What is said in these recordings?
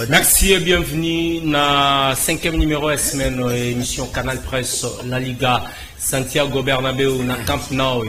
Merci et bienvenue dans 5e numéro de semaine émission Canal Presse La Liga Santiago Bernabéu na Camp Nou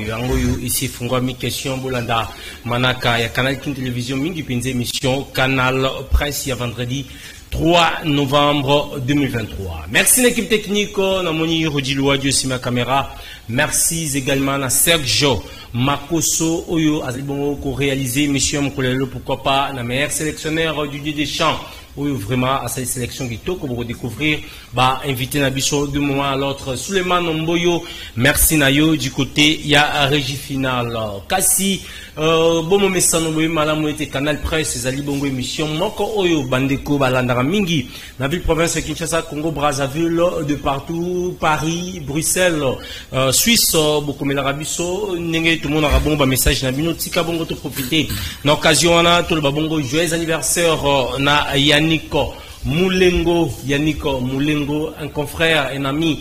ici Fungwami question Bolanda Manaka ya Canal King Télévision mingi pinze émission Canal Presse ya vendredi 3 novembre 2023. Merci l'équipe technique, Namoni Rodilou Dieu si ma caméra. Merci également à Sergio Makoso Oyo Azibongo pour réaliser mission Mkolelo pourquoi pas la meilleure sélectionneur du Dieu des Champs. Oui, vraiment, à cette sélection qui tôt, que vous redécouvrir, bah, invité Nabiso de moment à l'autre. Suleiman Mboyo, merci Nayo, du côté, il y a régie finale. Kassi, bon moment, ça nous malamou était Canal Presse, les Bongo émission, Moko Oyo, Bandeko, Balandara Mingi, la ville province de Kinshasa, Congo, Brazzaville, de partout, Paris, Bruxelles, Suisse, beaucoup de l'Arabiso, Nenge, tout le monde a bon, message, Nabino, Tika Bongo, tout profiter. L'occasion, on a tout le Bongo, joyeux anniversaire, na Yannick Moulengo, un confrère, un ami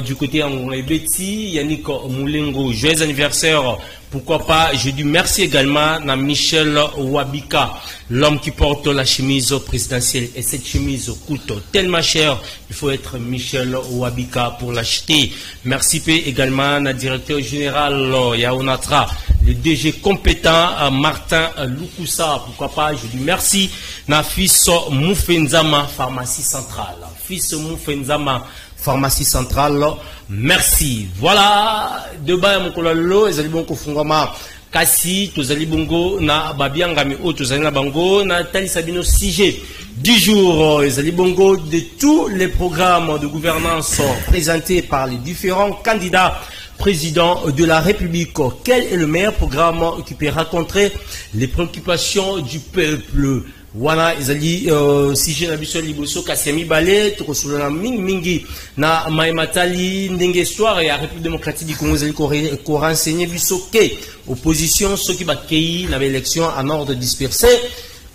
du côté Angolais Betty, Yannick Moulengo, joyeux anniversaire. Pourquoi pas, je dis merci également à Michel Wabika, l'homme qui porte la chemise présidentielle. Et cette chemise coûte tellement cher, il faut être Michel Wabika pour l'acheter. Merci également à directeur général Yaonatra, le DG compétent Martin Lukusa. Pourquoi pas, je dis merci à fils Moufenzama, pharmacie centrale. Fils Moufenzama, pharmacie centrale, merci. Voilà, demain, mon collègue, les alibons kofungama, Kassi, tous alibongo, na babiangami, tous alibango, na tali sabino 6G. 10 jours, les alibongo de tous les programmes de gouvernance présentés par les différents candidats présidents de la République. Quel est le meilleur programme qui peut rencontrer les préoccupations du peuple? Wana ezali si je n'abusole liboso Kassiami Balé tokosulana mingi na maimatali ndenge histoire ya République démocratique du Congo ezali ko renseigner biso ke opposition ceux qui bakei na élection en ordre dispersé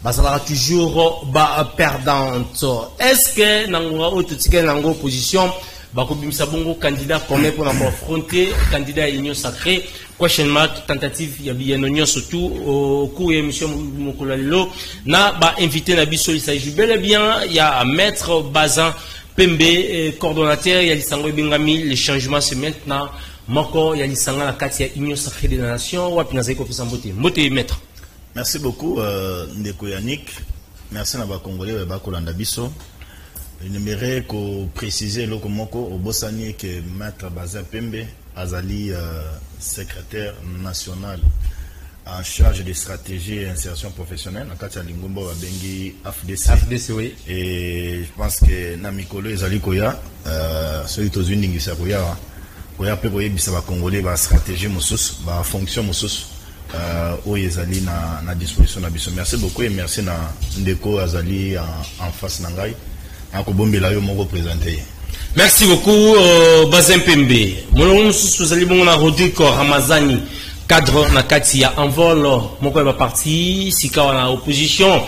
bazala toujours perdante. Est-ce que nango ototika nango opposition bakobimisa bongo candidat comme pour affronter candidat à l'union sacrée prochainement tentative ya bienonion surtout au cours émission Mokolalo na ba invité na biso il s'agit bel et bien il y a maître Bazin Pembe coordonnateur il y a lisango bengami les changements c'est maintenant moko il y a lisanga na kati ya union sacrée des nations wapi na zeko pesa mbote maître. Merci beaucoup Ndeko Yannick, merci na ba congolais ba kolanda biso. J'aimerais préciser le Komoko au Bossani que Maître Bazin Pembe Azali secrétaire national en charge des stratégies et insertion professionnelle en Katia Lingombo Bengi AFDC. Oui. Et je pense que Namikolo Ezali Koya celui aux Unis qui Koya Koya peut voyer bisa ba congolais ba stratégie musus ba fonction musus au Ezali na disposition na biso. Merci beaucoup et merci na Ndeko Azali en face nangai. Merci beaucoup, Bazin Pembe. Mon nom est Rodrigo Ramazani, cadre na Katia en vol. Mon collègue parti, si quand on a opposition,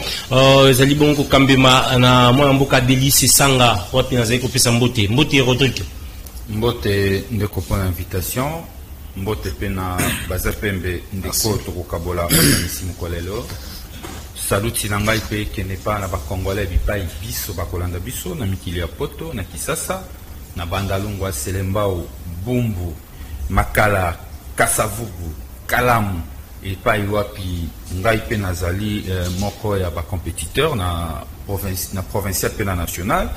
Zalibongo Kambema na moi mboka Delice Sanga, wapi na zeko pesa mbote. Mbote Rodrigo. Mbote ndeko pour l'invitation. Mbote pena Bazin Pembe ndeko to kabola ici mon collègue. Salut Sinangai pe qui n'est pas na ba congolais bipai biso ba kolanda biso na mikili ya poto na Kisasa na Bandalungwa Selembao Bumbu Makala Kasavubu Kalamu et pa wapi ngai pe nazali moko ya ba compétiteur na provincial pe na national.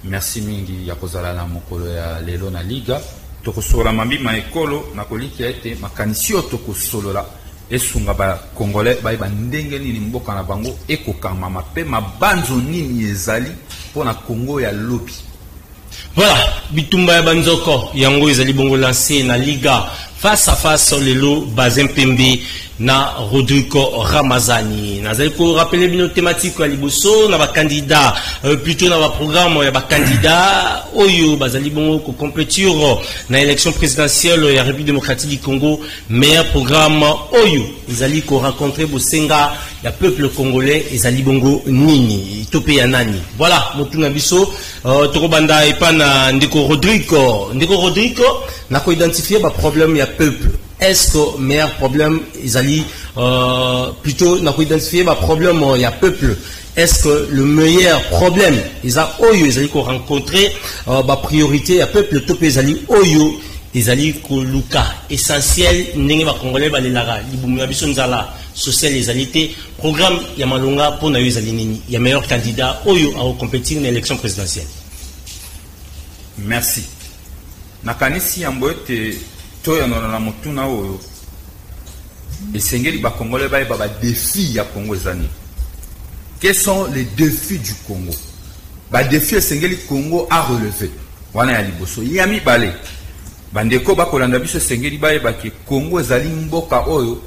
Merci mingi ya kozala na mokolo ya lelo na liga tokosola mambi ma ekolo na koliki ete makanisi otokosolola esunga ba congolais ba ndenge nini mboka na bango ekokama mape mabanzo nini ezali pona Congo ya lobi. Voilà, bitumba ya banzoko yango ezali bongo lancé na liga face à face lelo Bazin Pembe na Rodrigo Ramazani. Nazali ko rappeler bino thématique ya liboso na ba candidat plutôt na ba programme ya ba candidat oyo bazali bongo ko compétir na élection présidentielle ya République démocratique du Congo. Meilleur programme oyo ezali ko rencontrer bosenga ya peuple congolais ezali bongo nini topé ya nani. Voilà, motuna biso toko banda epana ndeko Rodrigo na ko identifier ba problème ya peuple. Est-ce que meilleur problème ils allaient plutôt n'a pas identifié le problème il y a peuple. Est-ce que le meilleur problème ils ont rencontré la priorité à peuple tout les oyo ils allaient luka essentiel n'engue va congolais va les lara libumia biso nzala social les alités programme ya malonga pour na yo nini il y a meilleur candidat oyo à compétir dans l'élection présidentielle. Merci. Nakanisi yambote toya na mutuna oyo esengeli ba congolais ba défi ya Congo zani. Quels sont les défis du Congo? Ba défi esengeli Congo a relevé. Wana ya liboso yami balé. Bandeko ba kolanda biso esengeli ba ke Congo ezali mboka oyo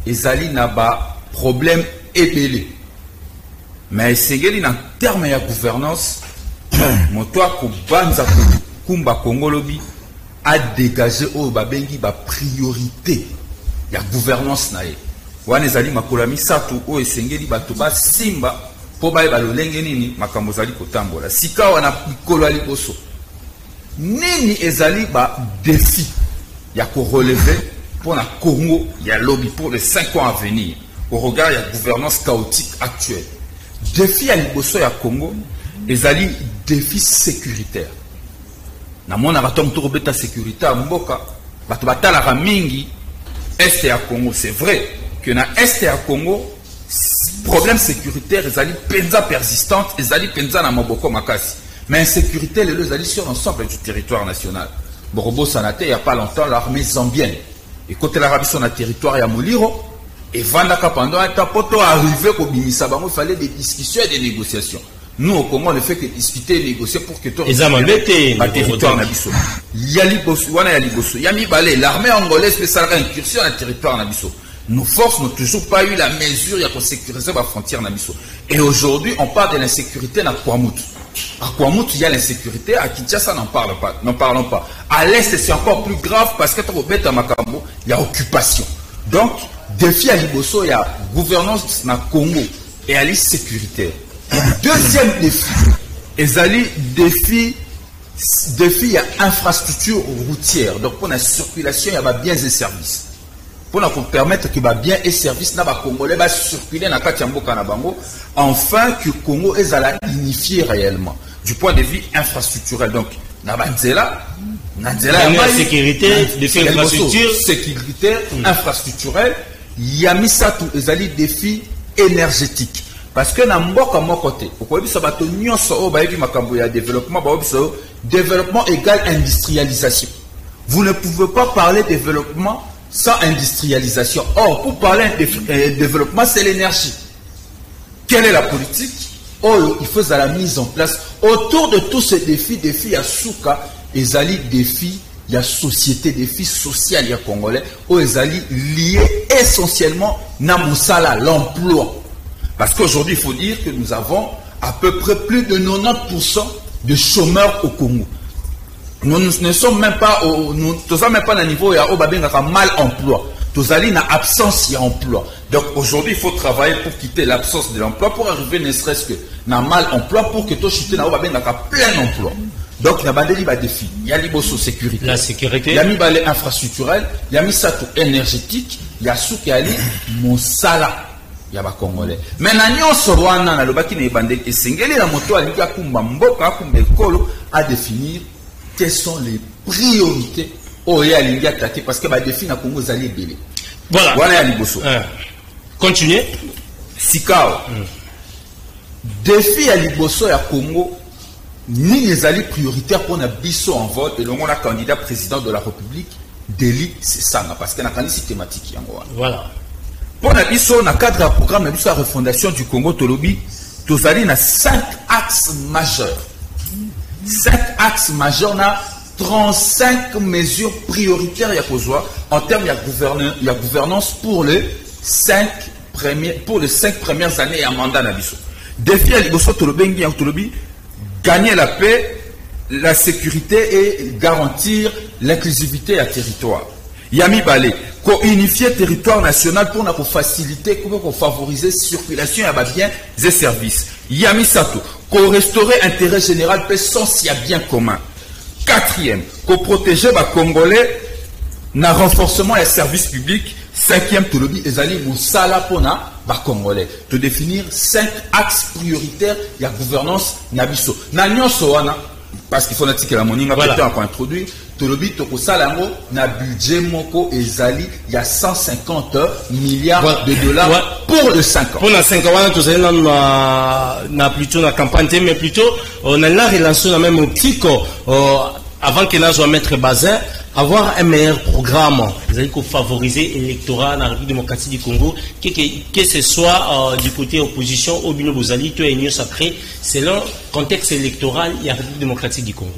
ezali na ba problème ebele. Mais esengeli na terme ya gouvernance moto akobanza kumba Congo lobi a dégagé oyo babengi ba priorité ya gouvernance na ye. Wana ezali makolo misato oyo esengeli bato ba simba po ba lolenge nini makambo zali kotambola. Sika wana mikolo liboso. Nini ezali ba défi ya ko relever pour la Congo ya lobby pour les 5 ans à venir au regard de la gouvernance chaotique actuelle. Défi à liboso ya Congo ezali défi sécuritaire. Na mona batom to beta sécurité mboka bato batala mingi est ya Congo. C'est vrai que na est ya Congo problème sécuritaire ezali penza persistante ezali penza na maboko makasi. Mais insécurité les ezali sur l'ensemble du territoire national. Borobo Sanate il y a pas longtemps l'armée zambienne et côté l'Arabie sur le territoire ya Moliro et Vandaka pendant un temps pour arriver au Bimisa il fallait des discussions et des négociations. Nous, au Congo, on ne fait que discuter et négocier pour que tout le territoire Nabiso. L'armée angolaise fait ça incursion dans le territoire Nabiso. Nos forces n'ont toujours pas eu la mesure de sécuriser la frontière Nabiso. Et aujourd'hui, on parle de l'insécurité à Kwamut. À Kwamut, il y a l'insécurité. À Kinshasa, n'en parlons pas. À l'Est, c'est encore plus grave parce que à Makambo, il y a occupation. Donc, défi à Liboso, il y a gouvernance dans le Congo et à l'île sécuritaire. Deuxième défi, ezali défi à infrastructure routière. Donc pour la circulation, il y a biens et services. Pour nous permettre que biens et services na ba congolais va circuler na Katiamboka na bango, enfin que Congo est unifié réellement du point de vue infrastructurel. Donc na banzela, sécurité, défi infrastructure, sécurité infrastructurelle, yamisatu ezali défi énergétique. Parce que dans mon côté, développement égale industrialisation. Vous ne pouvez pas parler de développement sans industrialisation. Or, pour parler de développement, c'est l'énergie. Quelle est la politique? Oh, il faut la mise en place. Autour de tous ces défis à Souka, ils allaient défis, il y a société, défis sociaux, il y a congolais, où ils allaient liés essentiellement à Moussala, l'emploi. Parce qu'aujourd'hui, il faut dire que nous avons à peu près plus de 90% de chômeurs au Congo. Nous ne sommes même pas au niveau de mal emploi. Nous allons dans absence d'emploi. Donc aujourd'hui, il faut travailler pour quitter l'absence de l'emploi, pour arriver ne serait-ce que dans mal emploi, pour que tout chute dans plein emploi. Donc il y a des défis. Il y a l'IBOSO sécurité. La sécurité. Il y a mis infrastructurel. Il y a mis ça énergétique. Il y a sous qui a mon sala. Il y a des Congolais. Maintenant, à définir quelles sont les priorités parce que définir Congo Zali. Voilà. Continuez. Sikao. Défi à Liboso et à Congo, ni les alliés prioritaires pour un bisso en vote, et le monde a candidat président de la République, Deli, c'est ça, parce qu'il y a un candidat thématique. Voilà. Pour la bisso, dans le cadre du programme de la refondation du Congo Tolobi, nous allons 5 axes majeurs. 5 axes majeurs, 35 mesures prioritaires en termes de gouvernance pour les 5 premières années à mandat Nabiso. Défi à Liboso Tolobi, gagner la paix, la sécurité et garantir l'inclusivité à territoire. Yami Balé, co-unifier territoire national pour faciliter, pour favoriser la circulation à biens et services. Yami Sato, co-restaurer l'intérêt général, paix sans y a bien commun. 4e, co-protéger les Congolais dans le renforcement des services publics. Cinquième tolobi, ezali musala pona ba congolais. Te définir 5 axes prioritaires ya gouvernance nabiso. Na nyonso wana parce qu'il faut que la moninga peut être introduit. Tolobi toko salango na budget moko ezali il y a 150 milliards de dollars pour le 5 ans. Pour les 5 ans, tout ça na plutôt la campagne, mais plutôt on a la relation la même optique avant que nous mettre bazin, avoir un meilleur programme. Vous allez favoriser l'électorat dans la République démocratique du Congo, que ce soit du côté opposition ou bien vous allez tout et sacré selon le contexte électoral de la République démocratique du Congo.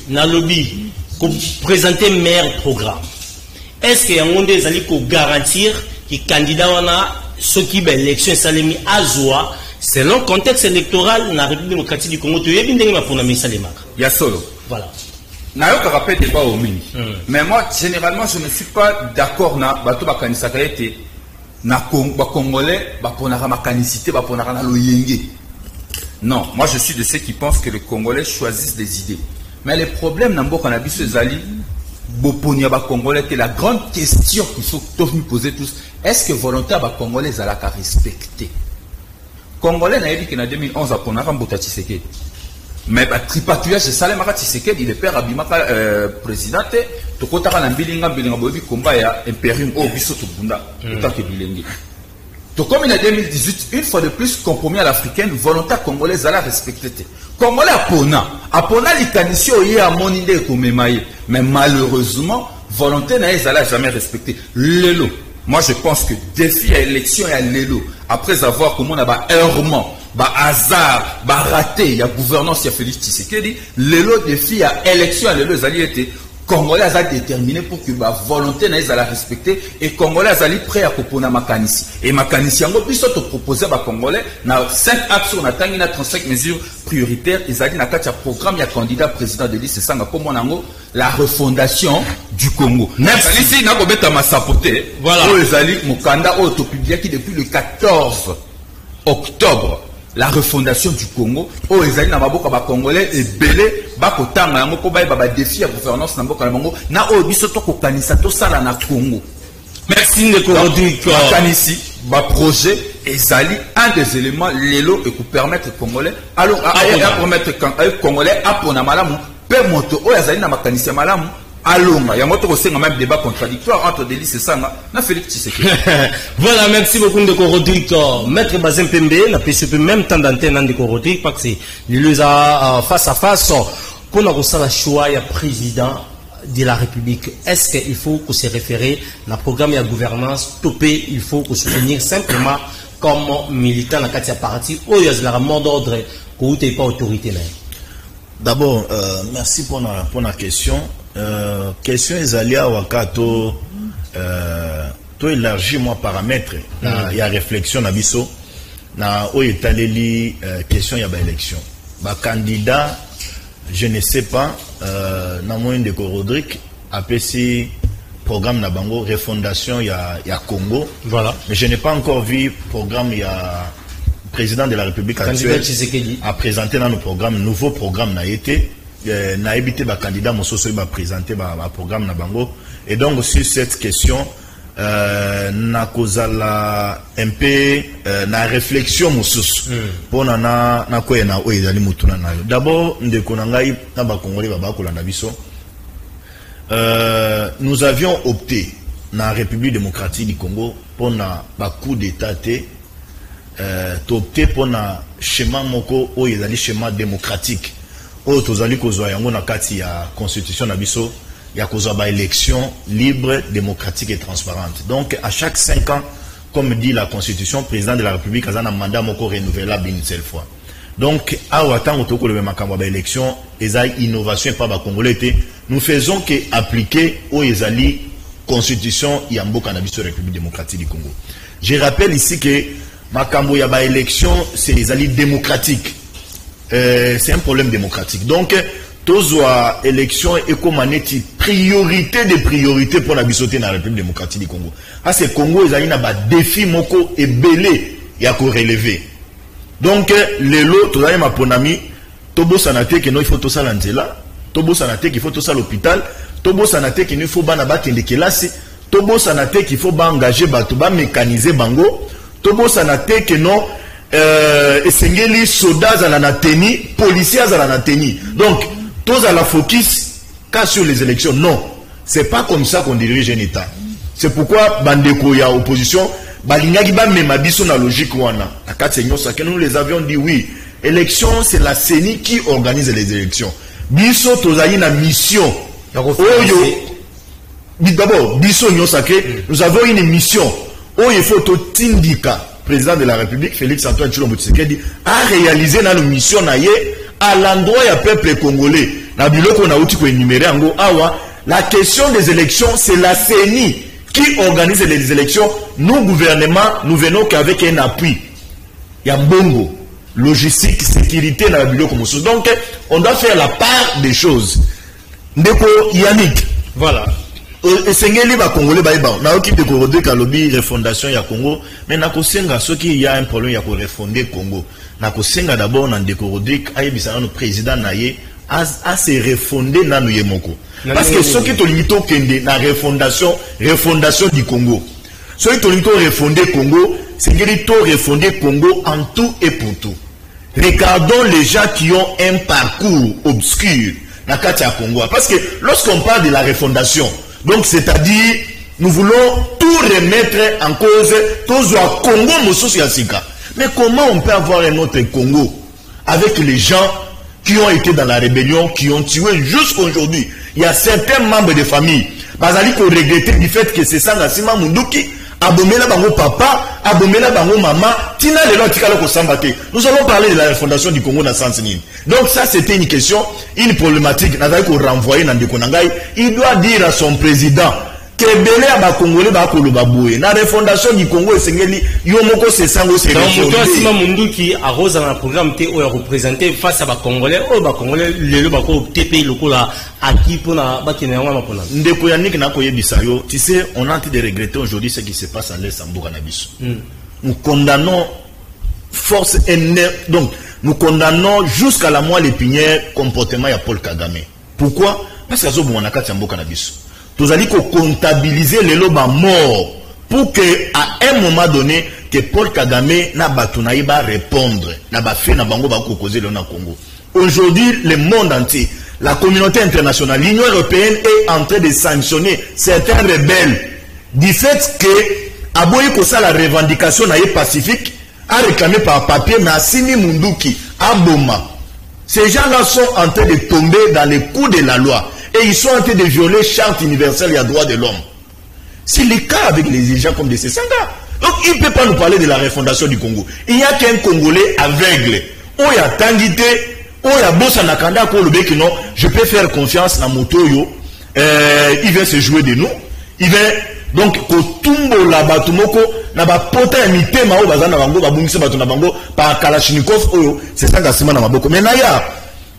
Na lobby présenter un meilleur programme. Est-ce qu'il y a un monde qui garantir que les candidats ceux qui ont l'élection salemi azwa selon le contexte électoral dans la République démocratique du Congo? Tu es bien pour la mise Il y a solo. Voilà. N'a pas rappelé débat au mini. Mais moi généralement je ne suis pas d'accord na bato bakanisa kaete na Congolais pour na makanisité pour na loyenge. Non, moi je suis de ceux qui pensent que les Congolais choisissent des idées. Mais le problème dans le Nabiso Zali, Boponia Congolais, c'est la grande question qu'il faut nous poser tous. Est-ce que volontaire Congolais a la respecter? Congolais n'a dit qu'en 2011 à Ponara Mbota Tshisekedi. Mais tripatouillage de Salem Mara Tshisekedi, le père Abimaka président, Tokotara Nambilinga Bilinga Bobi Komba ya Imperium au Biso Tubunda, autant que Bilingi. Donc, comme il y a 2018, une fois de plus, compromis à l'africaine, volontaire congolaise à la respecter. Congolais à Pona, les canissio y a mon idée comme mais malheureusement, volontaire n'a jamais respecté. L'élo. Moi, je pense que défi à l'élection et à l'élo, après avoir comme on a errement, hasard, raté, il y a gouvernance, il y a Félix Tshisekedi, l'élo défi à élection et à l'élo, ça y était. Congolais a déterminé pour que la volonté n'a pas respecté et Congolais a prêt à proposer Makanisi. Et Makanisi, on peut proposer à Congolais, dans 5 axes, on a 35 mesures prioritaires, ils ont dit qu'il y a un programme, il y a un candidat président de liste, c'est la refondation du Congo. Ici, il y a un sapoté. Voilà. Ils ont dit que mon candidat a été publié depuis le 14 octobre. La refondation du Congo, où ils allaient dans les Congolais et belé, bakotanga yango ko ba défi à gouvernance na mboka na bango na o biso to ko kanisa to sala na Congo. Merci Ndeko Rodrigue. Kanisi ba projet ezali un des éléments l'élo et pour permettre aux Congolais alors à permettre Congolais à pona malamu pe moto o ezali na makanisi malamu. Alonga, il y a un débat contradictoire entre des listes et ça, na Félix Tshisekedi. Voilà, merci beaucoup Ndeko Rodrigue. Maître Bazin Pembe, la PCP même temps d'antenne Ndeko Rodrigue, parce que les face à face, pour nous la choix, il y a président de la République. Est-ce qu'il faut que se référer à programme de gouvernance topé, il faut que se soutenir simplement comme militant dans le parti, ou il y a un mot d'ordre que vous n'avez pas autorité. D'abord, merci pour la question. Question Ezalia Wakato to élargi moi paramètre il y a réflexion na biso na o etaleli question ya ba élection ba candidat je ne sais pas na moyen de Rodrigue apesi programme na bango refondation ya Congo, voilà, mais je n'ai pas encore vu programme ya président de la République actuelle a présenté dans nos programmes nouveau programme na été na évité ba candidat mososo ba présenter ba programme na bango. Et donc sur cette question na kozala un peu na réflexion mososo pona na ko na o ezali mutuna na yo. D'abord ndeko na ngai na ba congolais ba kolanda biso nous avions opté dans la République démocratique du Congo pour na ba coup d'état opté pour na schéma moko o ezali schéma démocratique. Au tozali kozwa yango na kati ya constitution na biso ya kozwa ba élection libre, démocratique et transparente. Donc à chaque 5 ans, comme dit la constitution, président de la République a un mandat moko renouvelable une seule fois. Donc à watango toko le makambo ba élection ezali innovation pas ba congolais té nous faisons que appliquer au ezali constitution ya mboka na biso République démocratique du Congo. Je rappelle ici que makambo ya ba élection c'est ezali démocratique. C'est un problème démocratique. Donc, tozwa élection et comme priorité des priorités pour la bisoté dans la République démocratique du Congo. Ah, c'est Congo, ils ont un défi moko et belé et à relever. Donc, les lots, tout ma ponami, tobo sanate que nous il faut tout ça là. Tobo sanate qu'il faut tout ça l'hôpital, Tobo sanate qu'il faut ban abat de kelasi, Tobo sanate qu'il faut ban engager bato ba mécaniser bango, Tobo sanate que non esengeli soldats à la nateni, policiers à la nateni. Donc tous à la focus qu'à sur les élections. Non, c'est pas comme ça qu'on dirige un État. C'est pourquoi bandeko ya opposition balingaki ba mema biso na logique wana. Akatsenyo ça que nous les avions dit oui. Élection, c'est la CENI qui organise les élections. Biso tozali na mission. D'abord, biso nyosake, nous avons une mission. Il faut to tindika, président de la République Félix Antoine Tshilombo Tshisekedi a réalisé na mission na ye à l'endroit ya peuple congolais. Na biloko na uti ko énumérer ngo awa, la question des élections, c'est la CENI qui organise les élections. Nous gouvernement, nous venons qu'avec un appui. Ya mbongo. Logistique, sécurité dans la biloko comme ça. Donc, on doit faire la part des choses. Ndeko Yannick. Voilà. Et Sengeli va Congolais baïba. Na oki de Korodé Kalobi refondation ya Congo. Mais na kosenga ce qui y a un problème ya ko refonder Congo. Na kosenga d'abord na Korodé ayebisa no président naye a se refonder na yemoko. Parce que ce qui to limito kende na refondation du Congo. Ce qui to limito refonder Congo, c'est que refonder Congo en tout et pour tout. Regardons les gens qui ont un parcours obscur dans le Congo. Parce que lorsqu'on parle de la refondation, donc c'est-à-dire, nous voulons tout remettre en cause, tous au Congo, mais comment on peut avoir un autre Congo avec les gens qui ont été dans la rébellion, qui ont tué jusqu'aujourd'hui? Il y a certains membres de famille, Bazali qui ont regretté du fait que c'est ça, Nassima Munduki, abomela bango papa, abomela bango maman, tina le lotikalo ko sambate. Nous allons parler de la refondation du Congo dans Sansinin. Donc ça c'était une question, une problématique, n'avait qu'on renvoyer dans Dekonangai. Il doit dire à son président que belé aba Congolais ba koloba boye. Na refondation du Congo esengeli yomoko se sango se refondé. Donc toi Sima Munduki a rose dans le programme te o représenter face à ba Congolais, o ba Congolais le ba ko TP lokola aki pona ba kenanga ma pona. Ndeko Yannick na koyebisa yo, tu sais, on a en train de regretter aujourd'hui ce qui se passe en l'Est en Bouranabiso. Nous condamnons force donc nous condamnons jusqu'à la moelle épinière comportement de Paul Kagame. Pourquoi? Parce que zo bonaka tsamboka na biso. Nous allons comptabiliser les lobes morts pour que à un moment donné que Paul Kagame n'a batunaï ba répondre n'a ba fait na bango ba ko causer le na Congo. Aujourd'hui le monde entier, la communauté internationale, l'Union européenne est en train de sanctionner certains rebelles du fait que aboyi ko ça la revendication na pacifique a réclamé par papier na Sini Munduki à Boma. Ces gens-là sont en train de tomber dans les coups de la loi. Et ils sont en train de violer charte universelle des droits de l'homme. C'est le cas avec les gens comme de ces Sanga. Donc il ne peut pas nous parler de la refondation du Congo. Il n'y a qu'un Congolais aveugle. Oh, il y a Tangité, oh, il y a Bossa Nakanda, qui non, je peux faire confiance à Motoyo. Il vient se jouer de nous. Il vient donc Kotumbo la Batumoko, na ba pota imité mao bazana bango babungisa bato na bango par Kalachnikov oyo, c'est ça gasima na maboko. Mais naya,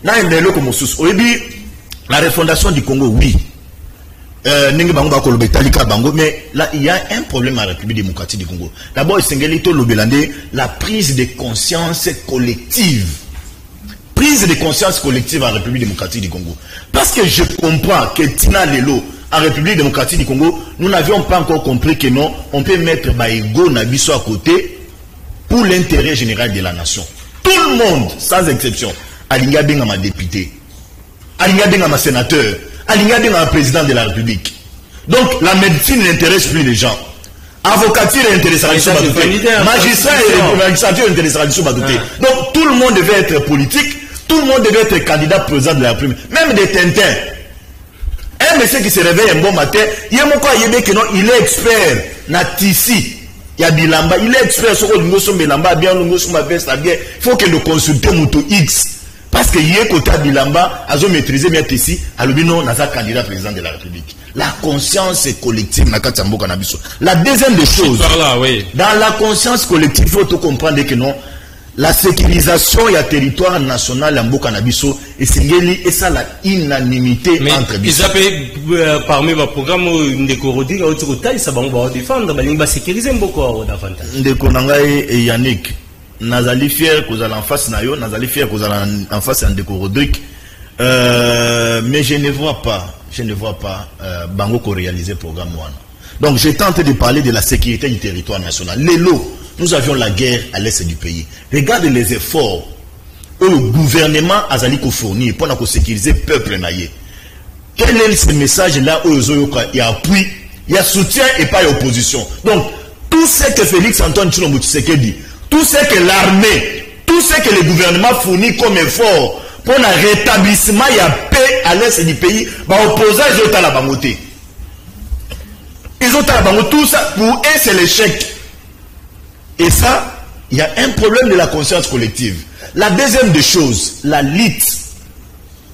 na ndelo comme sous. Oyebi la refondation du Congo, oui. Mais là, il y a un problème à la République démocratique du Congo. D'abord, la prise de conscience collective. Prise de conscience collective en République démocratique du Congo. Parce que je comprends que Tina Lelo, en République démocratique du Congo, nous n'avions pas encore compris que non, on peut mettre Baïgo Nabiso à côté pour l'intérêt général de la nation. Tout le monde, sans exception, Alinga Benga ma député. Alinga Benga ma sénateur, Alinga Benga ma président de la République. Donc la médecine n'intéresse plus les gens. Avocature intéresse à l'issue Badouté. Magistrat et magistrature intéresse à l'issue Badouté. Donc tout le monde devait être politique, tout le monde devait être candidat président de la République. Même des Tintins. Un monsieur qui se réveille un bon matin, il est expert na tissi. Il y a Bilamba, il est expert sur le Ngoso Bilamba, bien le Ngoso Mabesta, bien. Il faut que le consulte Moutou X. Parce que hier, côté Bilamba, a maîtrisé bien ici, à l'obino, n'a pas candidat président de la République. La conscience collective, la deuxième des choses, dans la conscience collective, il faut tout comprendre que non, la sécurisation et le territoire national en Bokanabiso et c'est ça la unanimité entre ils appellent parmi vos programmes de Korodi, ça va défendre, mais va sécuriser beaucoup davantage. Ndeko Nangai et Yannick. Nazali fier que vous allez en face nayo, nazali fier que vous allez en face de Ndeko Rodrigue. Mais je ne vois pas Bango ko réaliser programme Wana. Donc j'ai tenté de parler de la sécurité du territoire national. Nous avions la guerre à l'est du pays. Regardez les efforts que le gouvernement a fourni pour sécuriser le peuple naïe. Quel est ce message-là où il y a appui, il y a soutien et pas d'opposition. Donc, tout ce que Félix Antoine Tshilombo Tshisekedi, tout ce que l'armée, tout ce que le gouvernement fournit comme effort pour le rétablissement, il y a paix à l'est du pays, opposants, ils ont la bangoté. Ils ont la bangoté. Tout ça, pour eux, c'est l'échec. Et ça, il y a un problème de la conscience collective. La deuxième des choses, la lutte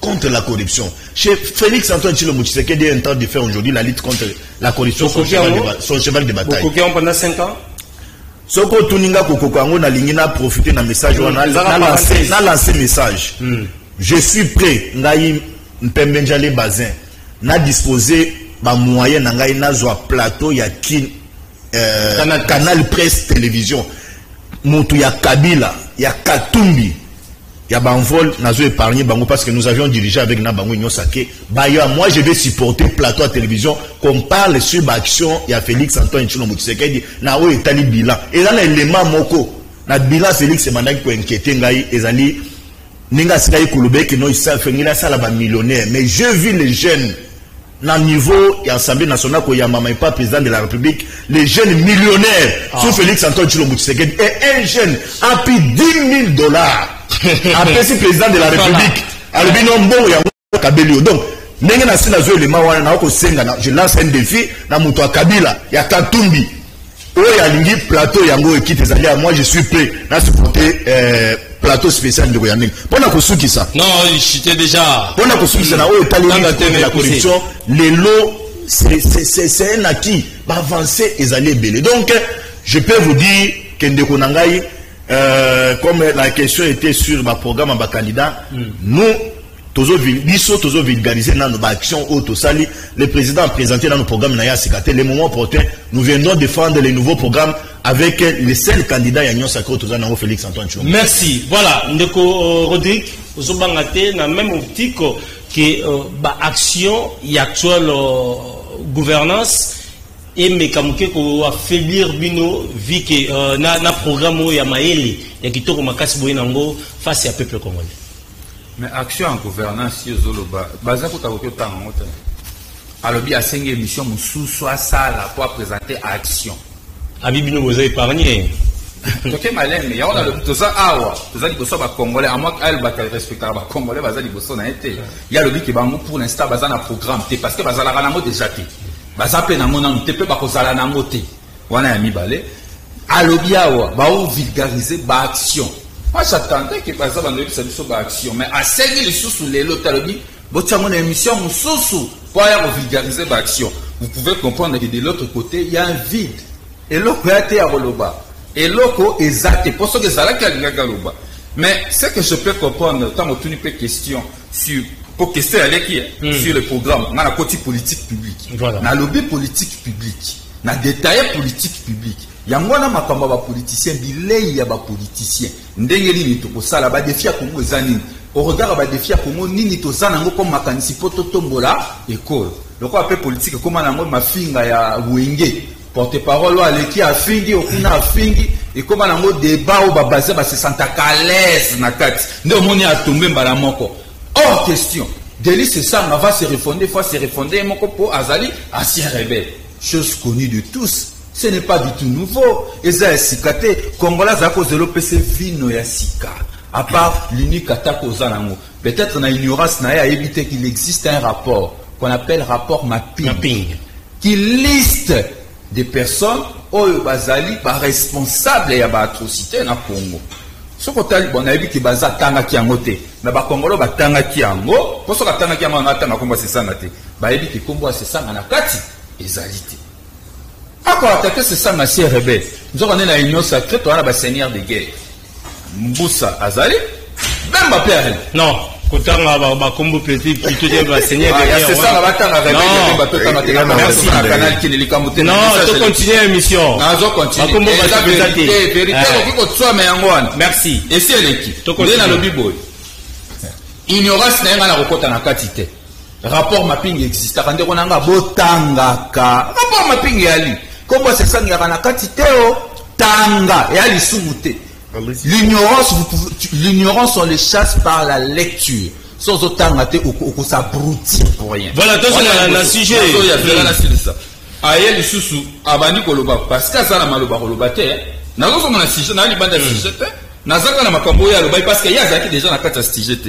contre la corruption. Chez Félix Antoine Tshilombo Tshisekedi est en train de faire aujourd'hui la lutte contre la corruption, son cheval de bataille. Pendant 5 ans. Soko Tuninga Kokokango na lingina profiter na message na lancé message. Je suis prêt ngai Mpembenjale Bazin na disposer ba moyen na ngai na zo plateau ya Canal Presse Télévision. Motu ya Kabila, ya Katumbi, ya Banvol nazo épargné bango parce que nous avions dirigé avec na bango Nyosake. Bayo moi je vais supporter plateau à télévision qu'on parle sur l'action ya Félix Antoine Tshilombo Tshisekedi na o etali bilan. Et là l'élément moko na bilan Félix mandaki ko inquiéter ngai ezali ninga sikayi kulube que no sa fengila sala ba millionnaire mais je vis les jeunes na niveau ya Assemblée nationale ko ya mama pas président de la République les jeunes millionnaires sous Félix Antoine Tshilombo Tshisekedi et un jeune a pris $10,000 après si président de la République albino mbongo ya Kabelio. Donc ndenge na sina zo élément wana na ko senga na je lance un défi na muto Kabila ya Katumbi o ya lingi plateau yango ekite ezali moi je suis prêt na supporter plateau spécial de Goyaning. Pona ko suki ça. Non, j'étais déjà. Pona ko suki ça na o etali la corruption, les lots c'est un acquis, avancer ezali belé. Donc je peux vous dire que ndeko nangai comme la question était sur ma programme en candidat, nous toujours vulgariser dans nos actions autosali. Le président a présenté dans nos programmes Naya Sikate. Les moments opportuns, nous viendrons défendre les nouveaux programmes avec les seuls candidats Yannion Sakro Tozana Félix Antoine Tshilombo. Merci. Voilà, Ndeko Rodrigue, vous avez dans la même optique que l'action et l'actuelle gouvernance et mécamuke ko affaiblir bino vu que na programme ya maele ya kitoko makasi boyenango face à peuple congolais. Mais action en gouvernance yozoloba bazako takoki tango te. Alobi a 5 émissions sous soit ça là pour présenter action. Abibino vous avez épargné. OK malin mais on a le tout ça awa, tout ça liboso ba congolais à moi elle ba respecter ba congolais baza liboso na été. Il y a le but que bango pour l'instant baza na programme té parce que bazala kana mo déjà té. Baza pe na mona té pe ba kozala na moté. Wana ya mibale. Alobi awa ba ou vulgariser ba action. Moi j'attendais que par exemple on ait ça sur action mais à 5 les sous les lots talobi botiamo na émission sous pour vulgariser ba action. Vous pouvez comprendre que de l'autre côté il y a un vide. Et loko ya te ya roloba. Et loko exact pour ce que ça là qui a galoba. Mais ce que je peux comprendre tant on une question sur pour question sur le programme on a la côté politique publique. Voilà. Na lobby politique publique. Na détail politique publique. Yango na makambo ba politicien bilei ya ba politicien ndenge nini tokosala ba défi ya Congo ezani au regard ba défi ya Congo nini tozana ngo comme makanisi poto tombola école loko appel politique comme na ngo mafinga ya wenge porte-parole wa leki afingi okuna afingi et comme na ngo débat au ba basé ba se senta calès na kati ndo moni atombe mbala moko hors question Deli c'est ça on va se refonder moko po azali ancien rebelle chose connue de tous. Ce n'est pas du tout nouveau. Et ça, c'est Congolais, ça cause de l'OPC vino ya sika. À part l'unique attaque aux Alango. Peut-être dans l'ignorance, n'a évité qu'il existe un rapport qu'on appelle rapport mapping. Qui liste des personnes au Bazali par responsable et à atrocité dans le Congo. Ce qu'on a dit, on a dit que Baza tanga ki angote. Mais ba Congolo ba tanga ki ango. Pour ce que tanga ki ango ngata na Congo c'est ça ngate. Ba ebi que Congo c'est ça na kati ezalité. Encore attaquer c'est ça ma sœur rebelle. Nous avons la union sacrée, on a le seigneur de guerre. Mboussa Azali, même ma père. Non, quand on a ba combo petit plutôt le seigneur de guerre. C'est ça la bataille avec merci. Canal qui les camoufle. Non, tu continues l'émission. Non, je continue. Vérité, vérité, on soit mais en one. Merci. Et c'est l'équipe. Tu continues dans le biboy. ignorance na nga na kokota na katite rapport mapping existe quand on a botangaka rapport mapping yali kombo c'est ça ngaka na katite o tanga yali sumute l'ignorance on les chasse par la lecture sans autant ou s'abrutir pour rien. Voilà, toi c'est la sujet. Aïe les sous abandi koloba parce que ça na maloba koloba te na zo na sujet na libanda sujet te na zaka na makambo ya loba parce que ya zaki déjà na kata sujet te.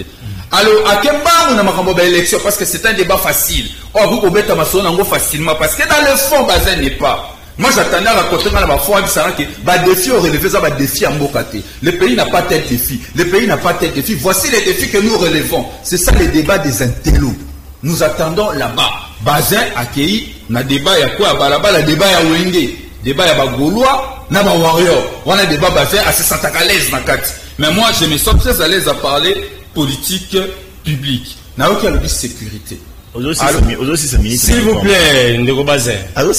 Alors à Kemba na makambo ba élection parce que c'est un débat facile. Oh vous kobeta maso nango facilement parce que dans le fond bazin n'est pas. Moi j'attendais à la côté de la foi que bah défi au relevé ça va défi à Mbokate. Le pays n'a pas tel défi. Le pays n'a pas tel défi. Voici les défis que nous relevons. C'est ça le débat des intellos. Nous attendons là-bas. Bazin accueilli na débat ya quoi balaba la débat ya Wenge. Débat ya Bagolois na ba warrior. On a débat Bazin assez sent à l'aise na carte. Mais moi je me sens très à l'aise à parler politique publique. Na aucun lobby sécurité. S'il vous plaît, Ndeko Bazin. Donc,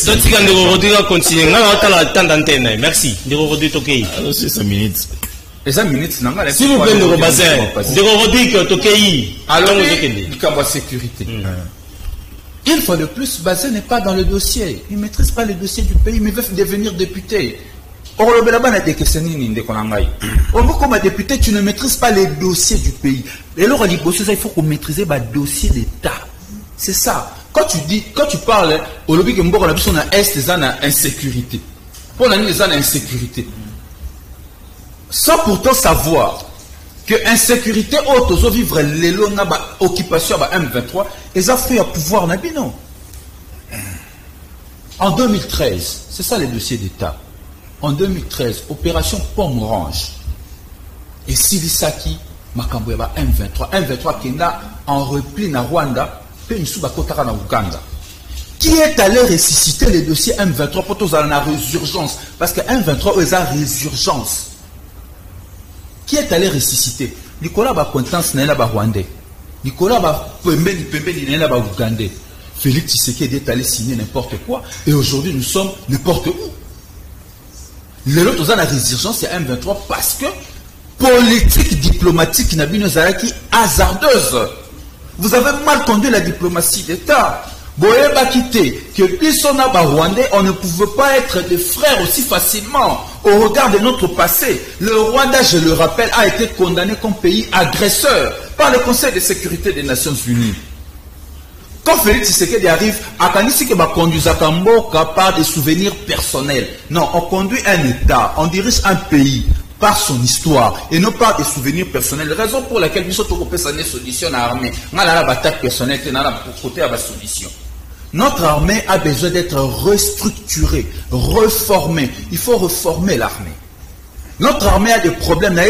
tu as continuer. Merci. Ndeko Rodri Tokei. S'il vous plaît, Ndeko Bazin. Ndeko Rodri Tokei. Alors, la sécurité. Une fois de plus, Bazin n'est pas dans le dossier. Il ne maîtrise pas le dossier du pays, mais il veut devenir député. Or, le Belaba a des questions. Comme député, tu ne maîtrises pas les dossiers du pays. Et alors, il faut qu'on maîtrise le dossier d'État. C'est ça. Quand tu parles, au lobby que Mboko on a est des insécurité. Pour l'année des insécurité. Sans pourtant savoir que insécurité auto vivre les lots na ba occupation ba M23 et ça fait à pouvoir na bino. En 2013, c'est ça les dossiers d'État. En 2013, opération Pomme Orange. Et Silisaki makambo ba M23 qui est en repli na Rwanda. Qui est allé ressusciter les dossiers M23 pour tous la résurgence? Parce que M23 est en résurgence. Qui est allé ressusciter? Nicolas Bakontans n'est pas Rwandais. Nicolas Pembeni n'est pas Ougandais. Félix Tshisekedi est allé signer n'importe quoi. Et aujourd'hui, nous sommes n'importe où. Les autres ont la résurgence, c'est M23 parce que politique diplomatique n'a pas qui hasardeuse. Vous avez mal conduit la diplomatie d'État. Boyeba quitté que Bissona Rwandais, on ne pouvait pas être des frères aussi facilement au regard de notre passé. Le Rwanda, je le rappelle, a été condamné comme pays agresseur par le Conseil de sécurité des Nations Unies. Quand Félix Tshisekedi arrive, Akanisi que conduise à Kamboka par des souvenirs personnels. Non, on conduit un État, on dirige un pays par son histoire et non par des souvenirs personnels. Raison pour laquelle nous sommes une solution à l'armée. Nous avons une attaque personnelle qui est côté à la solution. Notre armée a besoin d'être restructurée, reformée. Il faut reformer l'armée. Notre armée a des problèmes. A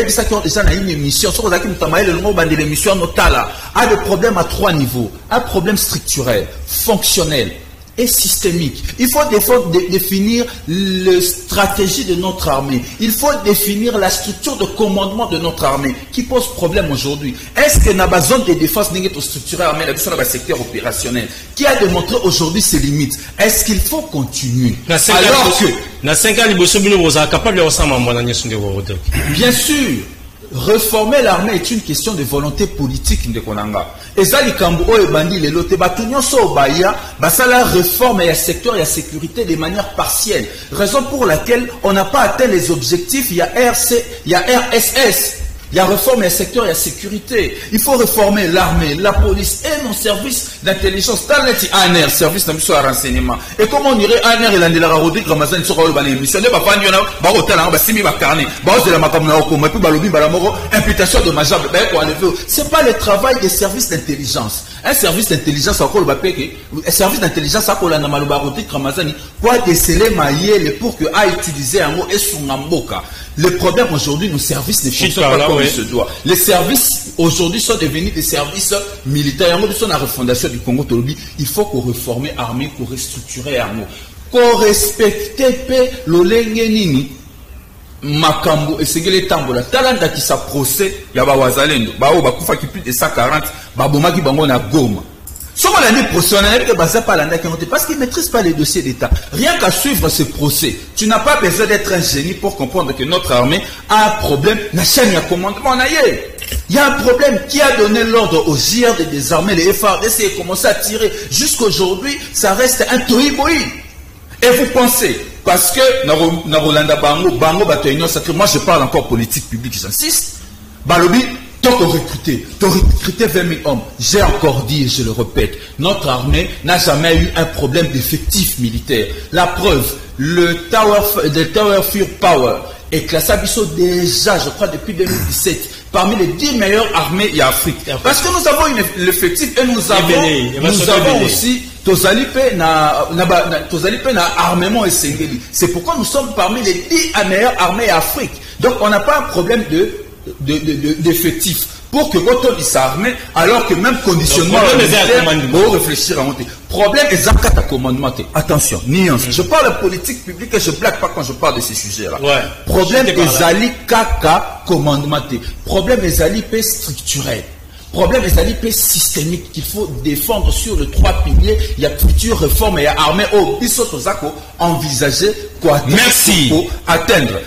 des problèmes à 3 niveaux. Un problème structurel, fonctionnel et systémique. Il faut définir la stratégie de notre armée. Il faut définir la structure de commandement de notre armée qui pose problème aujourd'hui. Est-ce que la zone de défense n'est pas structurée armée dans le secteur opérationnel qui a démontré aujourd'hui ses limites? Est-ce qu'il faut continuer? Alors que dans 5 ans, vous êtes capable de ressembler. Bien sûr. Reformer l'armée est une question de volonté politique de Konanga. Et ça, les Kambo et Bandi, les lotés, Batunyon Sobaya, ça la réforme et le secteur et la sécurité de manière partielle. Raison pour laquelle on n'a pas atteint les objectifs. Il y a RC, il y a RSS. Il y a réforme et le secteur et la sécurité. Il faut réformer l'armée, la police et nos services d'intelligence. Talenti ANR, service de renseignement. Et comment on irait ANR et l'Andela Rodrigue Ramazan sur le banné mission? C'est pas le travail des services d'intelligence. Un service d'intelligence à quoi un service d'intelligence à quoi la Namaluba Rodrigue Ramazan pour déceler maillé pour que a utilisé un mot et son amboka. Le problème aujourd'hui, nos services ne fonctionnent pas comme il se doit. Les services aujourd'hui sont devenus des services militaires. Il y a la refondation du Congo Tolobi. Il faut qu'on réforme l'armée, qu'on restructure l'armée, qu'on respecte l'olengenini. Makambo et Segele Tambola. Talanda qui sa procès, il y a Wazalendo. Bao Bakufa qui plus de 140, Baboma qui bango na Goma. Souvent l'année professionnelle que Baza pas l'année parce qu'il ne maîtrise pas les dossiers d'État. Rien qu'à suivre ce procès, tu n'as pas besoin d'être un génie pour comprendre que notre armée a un problème. La chaîne à commandement, Il y a un problème. Qui a donné l'ordre aux JR de désarmer les FARDC et commencer à tirer? Jusqu'aujourd'hui, ça reste un tohi-bohi. Et vous pensez, parce que moi je parle encore politique publique, j'insiste, Balobi, tant qu'on recruter 20 000 hommes. J'ai encore dit et je le répète, notre armée n'a jamais eu un problème d'effectif militaire. La preuve, le Tower Fear Power est classé à Bissau déjà, je crois, depuis 2017, parmi les 10 meilleures armées en Afrique. Parce que nous avons l'effectif et nous avons aussi Tozalipe na armement et Sengeli. C'est pourquoi nous sommes parmi les 10 meilleures armées en Afrique. Donc on n'a pas un problème d'effectifs. Pour que votre s'armée, alors que même conditionnement, pour réfléchir à monter. Problème est à commandement. Attention, nuance. Je parle de politique publique et je ne blague pas quand je parle de ces sujets-là. Ouais. Problème est à kaka commandement. Problème est à structurel. Problème est à systémique qu'il faut défendre sur les 3 piliers. Il y a future réforme et il y a armée au Bissau-Tozako envisager quoi. Merci. Pour atteindre.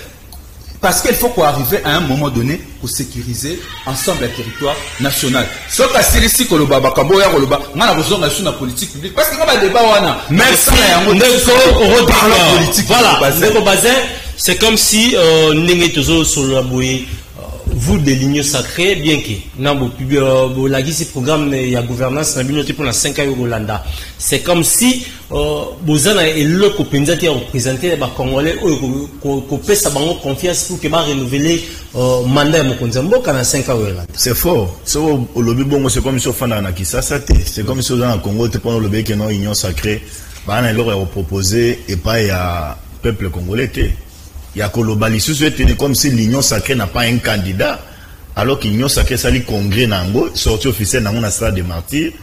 Parce qu'il faut qu'on arrive à un moment donné pour sécuriser ensemble le territoire national. Sauf que si ici que le baba kambo ya koloba, on a besoin de la politique publique parce que quand on débat wana. Merci. Voilà. C'est comme si n'engé toujours sur la bouée. Vous de l'Union sacrée, bien que la programme de gouvernance pour la 5 ans au Hollanda. C'est comme si vous avez le représenté les Congolais qui peut s'abandonner confiance pour que renouveler le mandat de Mokonzambo dans 5 ans au Hollanda. C'est faux. C'est comme si on c'est comme si on a Congo pendant le bec non Union sacrée. On a proposé et pas il y a peuple congolais. Il y a comme si l'Union sacrée n'a pas un candidat, alors que l'Union sacrée, c'est le congrès, sorti officiel dans la salle des martyrs.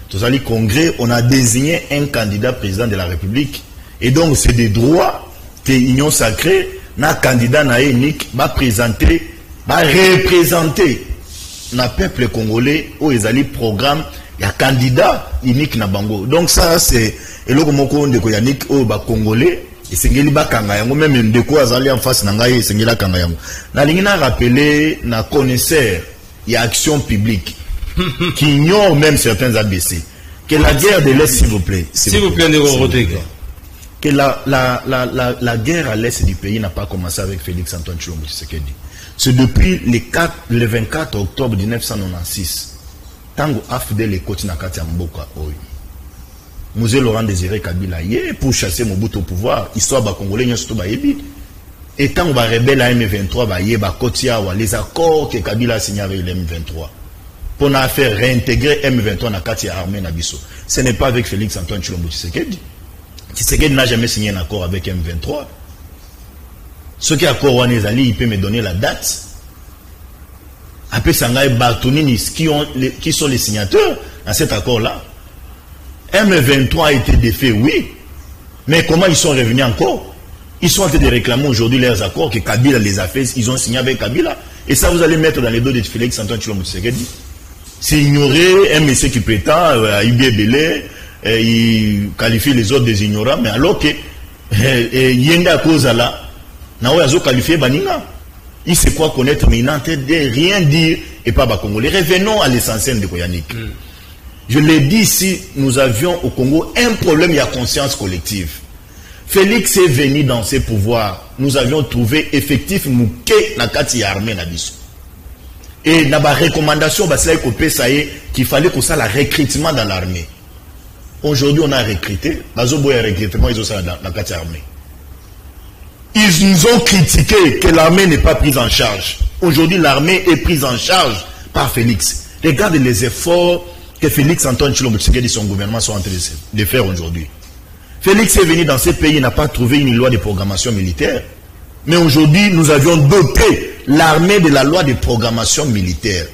Tout ça, le congrès, on a désigné un candidat président de la République. Et donc, c'est des droits que l'Union sacrée, n'a candidat n'a unique, va présenter, va représenter le peuple congolais, où ils allaient programme, il y a candidat unique na bango. Donc, ça, c'est, et là, comme on dit, il y a unique, où congolais, et c'est ngeli bakanga yango même de quoi azali en face na ngai c'est ngela kanga yango na lingi na rappeler na connaisseur il y a action publique qui ignore même certains ABC que la guerre de l'Est s'il vous plaît que la guerre à l'Est du pays n'a pas commencé avec Félix Antoine Tshilombo Tshisekedi. C'est depuis le 24 octobre 1996 tango AFDEL ekoti na kati ya mboka oyo Mosée Laurent Désiré Kabila pour chasser Mobutu au pouvoir, histoire de Congolais, et quand on va rebelle à M23, les accords que Kabila a signés avec le M23, pour nous faire réintégrer M23 dans la carte armée Nabiso. Ce n'est pas avec Félix Antoine Tshilombo Tshisekedi. Tshisekedi n'a jamais signé un accord avec M23. Ce qui est accord Wanezali, il peut me donner la date. Après Sangaï Bartonini, qui sont les signataires à cet accord-là. M23 a été défait, oui. Mais comment ils sont revenus encore? Ils sont en train de réclamer aujourd'hui leurs accords que Kabila les a fait. Ils ont signé avec Kabila. Et ça, vous allez mettre dans les dos de Félix Antoine Tshilombo Tshisekedi. C'est ignorer un monsieur qui prétend à Ibébélé, il qualifie les autres des ignorants, mais alors que Yenga Kozala, Naoyazo qualifié Baninga. Il sait quoi connaître, mais il n'a de rien dire et pas Congolais. Revenons à l'essentiel de Koyanik. Je l'ai dit ici, nous avions au Congo un problème, il y a conscience collective. Félix est venu dans ses pouvoirs. Nous avions trouvé effectif mouké na kati armée na biso. Et na ba recommandation qu'il fallait que ça la recrutement dans l'armée. Aujourd'hui, on a recruté, bazoboya recrutement ils ont ça dans la kati armée. Ils nous ont critiqué que l'armée n'est pas prise en charge. Aujourd'hui, l'armée est prise en charge par Félix. Regardez les efforts que Félix Antoine Tshilombo Tshisekedi et son gouvernement sont en train de faire aujourd'hui. Félix est venu dans ce pays, il n'a pas trouvé une loi de programmation militaire. Mais aujourd'hui, nous avions doté l'armée de la loi de programmation militaire.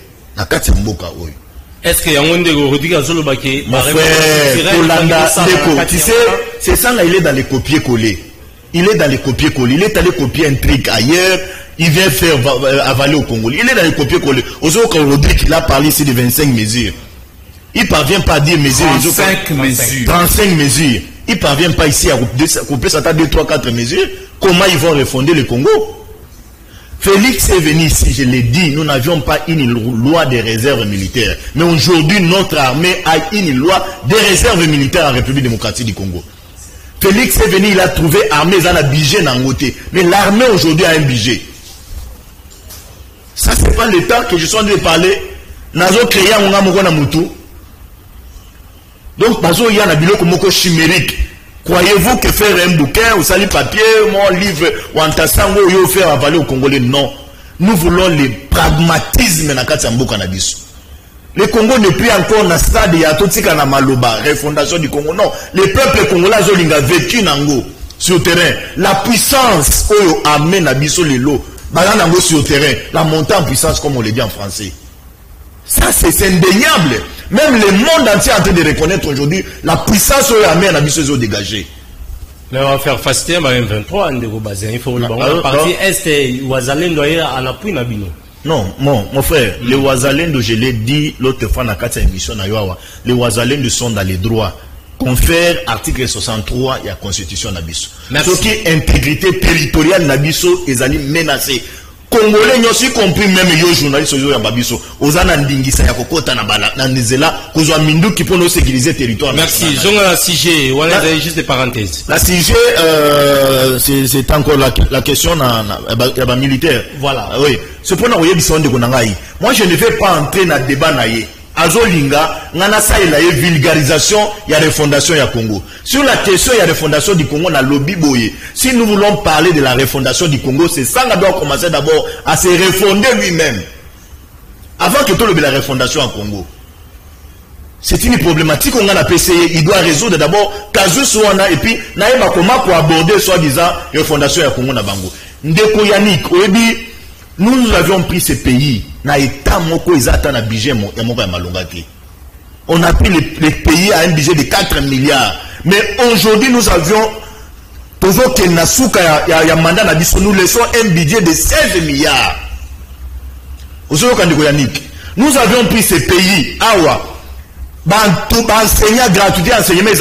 Est-ce qu'il y a un monde qui mon frère, tu sais, c'est ça là, il est dans les copier-coller. Il est dans les copier-coller. Il est allé copier un truc ailleurs. Il vient faire avaler au Congo. Il est dans les copier-coller. Aujourd'hui, il a parlé ici de 25 mesures. Il ne parvient pas à dire mesures. 35 mesures. 35 mesures. Il ne parvient pas ici à couper ça à 2, 3, 4 mesures. Comment ils vont refonder le Congo? Félix est venu ici, je l'ai dit, nous n'avions pas une loi de réserve militaire. Mais aujourd'hui, notre armée a une loi de réserve militaire en République démocratique du Congo. Félix est venu, il a trouvé armée, il a un budget dans côté. Mais l'armée aujourd'hui a un budget. Ça, c'est pas le temps que je suis en train de parler. Nazo créé un na mutu. Donc, bazo y a un biloko moko chimérique. Croyez-vous que faire un bouquin, ou sali papier, mon livre, ou un tassango, ou faire avaler aux Congolais? Non. Nous voulons le pragmatisme dans le cannabis. Le Congo n'est plus encore dans le stade de Yatotika na Maloba, refondation du Congo. Non. Les peuples congolais ont vécu sur le terrain. La puissance où amène Abisso Lelo, sur le terrain. La montée en puissance, comme on le dit en français. Ça, c'est indéniable. Même le monde entier est en train de reconnaître aujourd'hui la puissance où amène Abisso dégagée. Mais on va faire faster à M23, il faut le parti Est, Ouazalendo en appui Nabino. Non, mon frère, les Ouazalendo, je l'ai dit l'autre fois dans la émission, les Ouazalendo sont dans les droits. Confère article 63 de la Constitution Nabiso. Ce qui est intégrité territoriale Nabiso est menacée. Congolais n'y aussi compris même les journalistes aux Yababiso. Aux Anandingisa Yakokota Nabala, Nandizela, aux Amindu qui pour nous sécuriser le territoire. Merci. J'en ai un sujet. Voilà, juste des parenthèses. La sujet, c'est encore la question militaire. Voilà. Oui. C'est pour nous de moi, je ne vais pas entrer dans le débat naïe. Azolinga, ngana sa ila vulgarisation ya refondation ya Congo. Sur la question ya refondation du Congo na lobby boye. Si nous voulons parler de la refondation du Congo, c'est ça qu'on doit commencer d'abord à se refonder lui-même. Avant que tout le la refondation en Congo. C'est une problématique qu'on a essayé. Il doit résoudre d'abord Kazu Souana et puis naïba comment pour aborder soi-disant refondation ya Congo na Bango. Ndeko Yannick, oebi nous avions pris ce pays. On a pris les pays à un budget de 4 milliards. Mais aujourd'hui, nous avions toujours que nous laissons un budget de 16 milliards. Nous avions pris ce pays. Enseignant gratuité, enseignement,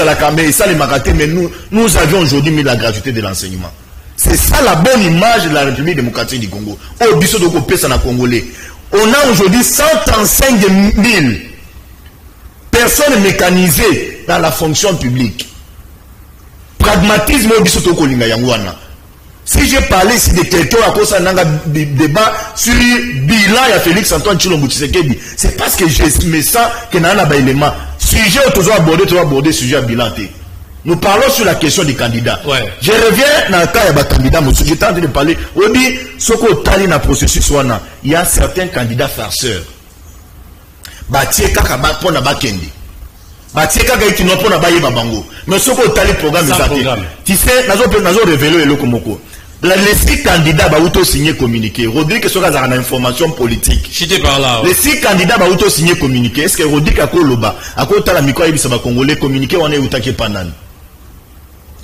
mais nous avions aujourd'hui mis la gratuité de l'enseignement. C'est ça la bonne image de la République démocratique du Congo. Au biso de Kopesa na Congolais. On a aujourd'hui 135 000 personnes mécanisées dans la fonction publique. Pragmatisme au biso de Kolinga Yangwana. Si j'ai parlé ici de quelqu'un à cause d'un débat sur le bilan de Félix Antoine Tshilombo Tshisekedi, c'est parce que je me sens que dans un élément. Sujet où tu dois aborder sujet bilan. Nous parlons sur la question des candidats. Ouais. Je reviens dans le cas des candidats. J'étais en train de parler. On dit, ce qu'on a dans le processus, il y a certains candidats farceurs. Batie kaka pour na bakendi. Batie kaka qui n'ont pas na baye babango. Mais ce qu'on a le programme tu sais, nazo révéler le komoko. Les 6 candidats ba auto signé communiqué. Rodrigue Soka a une information politique. J'étais par là. Les 6 candidats ba auto signé communiqué. Est-ce que Rodrigue a koloba a kota la micro ibisa ba congolais communiqué on est utake panan.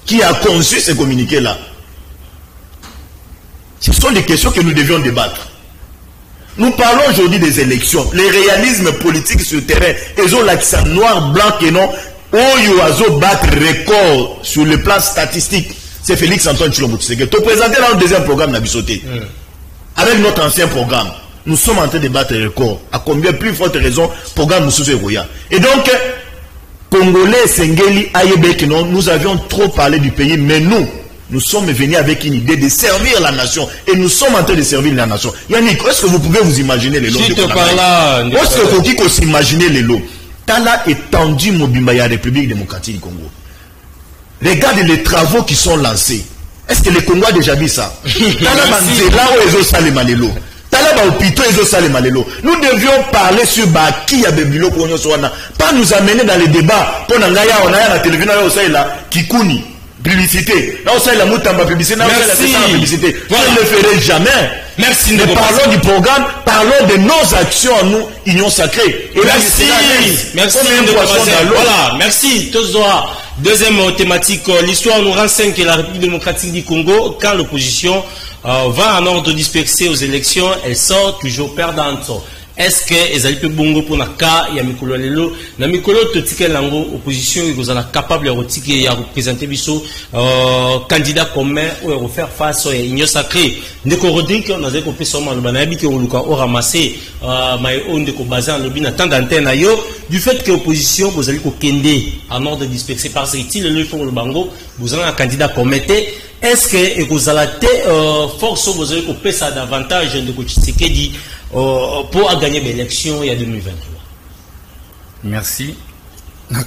Qui a conçu ce communiqué-là? Ce sont des questions que nous devions débattre. Nous parlons aujourd'hui des élections. Les réalismes politiques sur le terrain, ils ont l'accent noir, blanc et non. Où ils ont battre record sur le plan statistique. C'est Félix Antoine Tshilombo Tshisekedi. Tu présentais dans le deuxième programme Nabisoté. Avec notre ancien programme, nous sommes en train de battre record. À combien plus forte raison, programme Moussoussou Roya. Et donc, Congolais, Sengeli, Ayebek, nous avions trop parlé du pays, mais nous sommes venus avec une idée de servir la nation. Et nous sommes en train de servir la nation. Yannick, est-ce que vous pouvez vous imaginer les lots de Konamai? Est-ce que vous pouvez s'imaginer les lots? Tala étendu Mobimba ya République démocratique du Congo. Regarde les travaux qui sont lancés. Est-ce que les Congolais ont déjà vu ça? Tala Manzela ou Ezo les lots. Nous devions parler sur qui a bébilo pour nous, pas nous amener dans les débats pour nous on a la télévision Kikuni publicité là on la Moutamba publicité là on la publicité. Je ne le ferai jamais. Merci. Mais parlons du programme, parlons de nos actions à nous, Union sacrée. Et merci. Merci. Voilà, merci. Deuxième thématique, l'histoire nous renseigne que la République démocratique du Congo, quand l'opposition va en ordre dispersé aux élections, elle sort toujours perdante. est-ce que ezali pe bongo pour na cas ya mikolo lelo na mikolo totike lango opposition ikozala capable ya rotike ya représenter biso candidat commun ou faire face à union sacrée ndeko Rodrigue on a ko pesa ma bana yabi ke oluka o ramasser mai onde ko baser en lobby na temps d'antenne na yo du fait que opposition vous allez ko kende en ordre dispersé parce que il le font le bango vous avez un candidat commun. Est-ce que vous allez force vous allez ko pesa davantage de ko Tshisekedi pour gagner l'élection il y a 2023. Merci. C'est un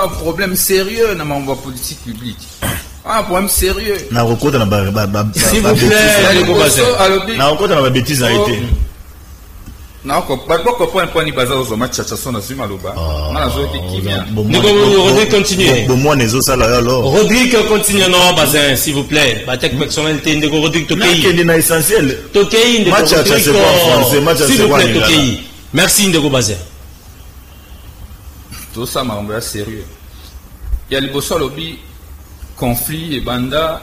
problème sérieux dans ma politique publique. Un problème sérieux. S'il vous plaît, na bêtise a été. Non, pas un point de base aux matchs à son assume à l'oba. Rodrigue continue. Rodrigue continue, non, Bazin, s'il vous plaît. Batek personnalité, Ndeko Rodrigue Tokei. Essentiel. Tokei, Ndeko Rodrigue. S'il vous plaît, Tokei. Merci, Ndeko Bazin. Tout ça m'a rendu sérieux. Il y a le bosso lobby conflit et banda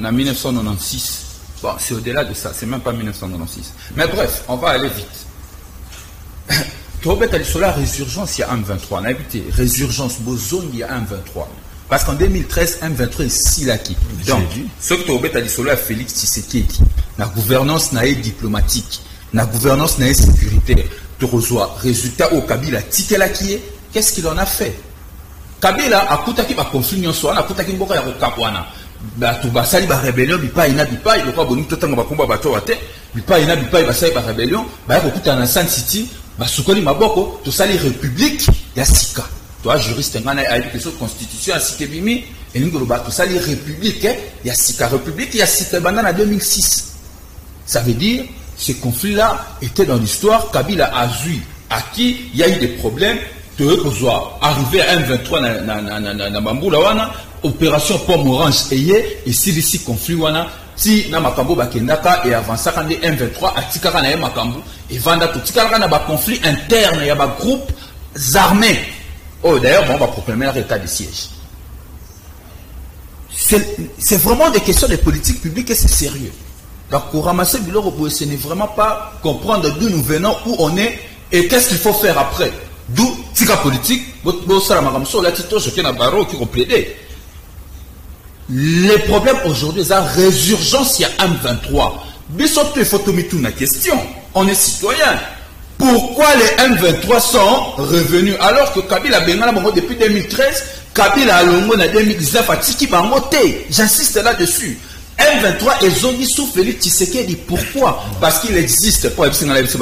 en 1996. Bon, c'est au-delà de ça, c'est même pas 1996. Mais bref, on va aller vite. Tobet sur la résurgence, il y a M23. On a écouté, résurgence, Bozone, il y a M23. Parce qu'en 2013, M23 est Silaki. Donc, ce que Tobet a sur la Félix Tshisekedi, la gouvernance n'a diplomatique, la gouvernance n'a sécuritaire. Tu reçois résultat au Kabila, Tikelaki, qu'est-ce qu'il en a fait? Kabila a coûté un conflit, a coûté un boka Kapwana. Bato basali ba rébellion bipa ina bipa il ko boni totanga bakomba bato wate bipa ina bipa basali ba rébellion ba ko kuta na San City basukoli maboko to sali république ya sika toi juriste ngana a dit que cette constitution a cité bimi et ngolo ba to sali république ya sika bandana 2006. Ça veut dire ce conflit là était dans l'histoire. Kabila a vu à qui il y a eu des problèmes de arriver à M23 na Bamboula wana opération Pomme Orange et si ici conflit wana si na makambo bakendaka et avança quand M23 atikaka na makambo et vanda to tikaka na ba conflit interne ya ba groupe armés. Oh d'ailleurs on va proclamer l'état de siège. C'est vraiment des questions de politique publique et c'est sérieux. Donc pour ramasser Biloko, ce n'est vraiment pas comprendre d'où nous venons, où on est et qu'est-ce qu'il faut faire après. D'où tika politique, les problèmes aujourd'hui, c'est la résurgence, il y a M23. Bissoto et Fotomitou, la question. On est citoyen. Pourquoi les M23 sont revenus alors que Kabila Bengala depuis 2013, Kabila Alongo en 2019 a tiki bangoté. J'insiste là-dessus. M23 et Zoni sous Félix Tshisekedi. Pourquoi? Parce qu'il existe, pour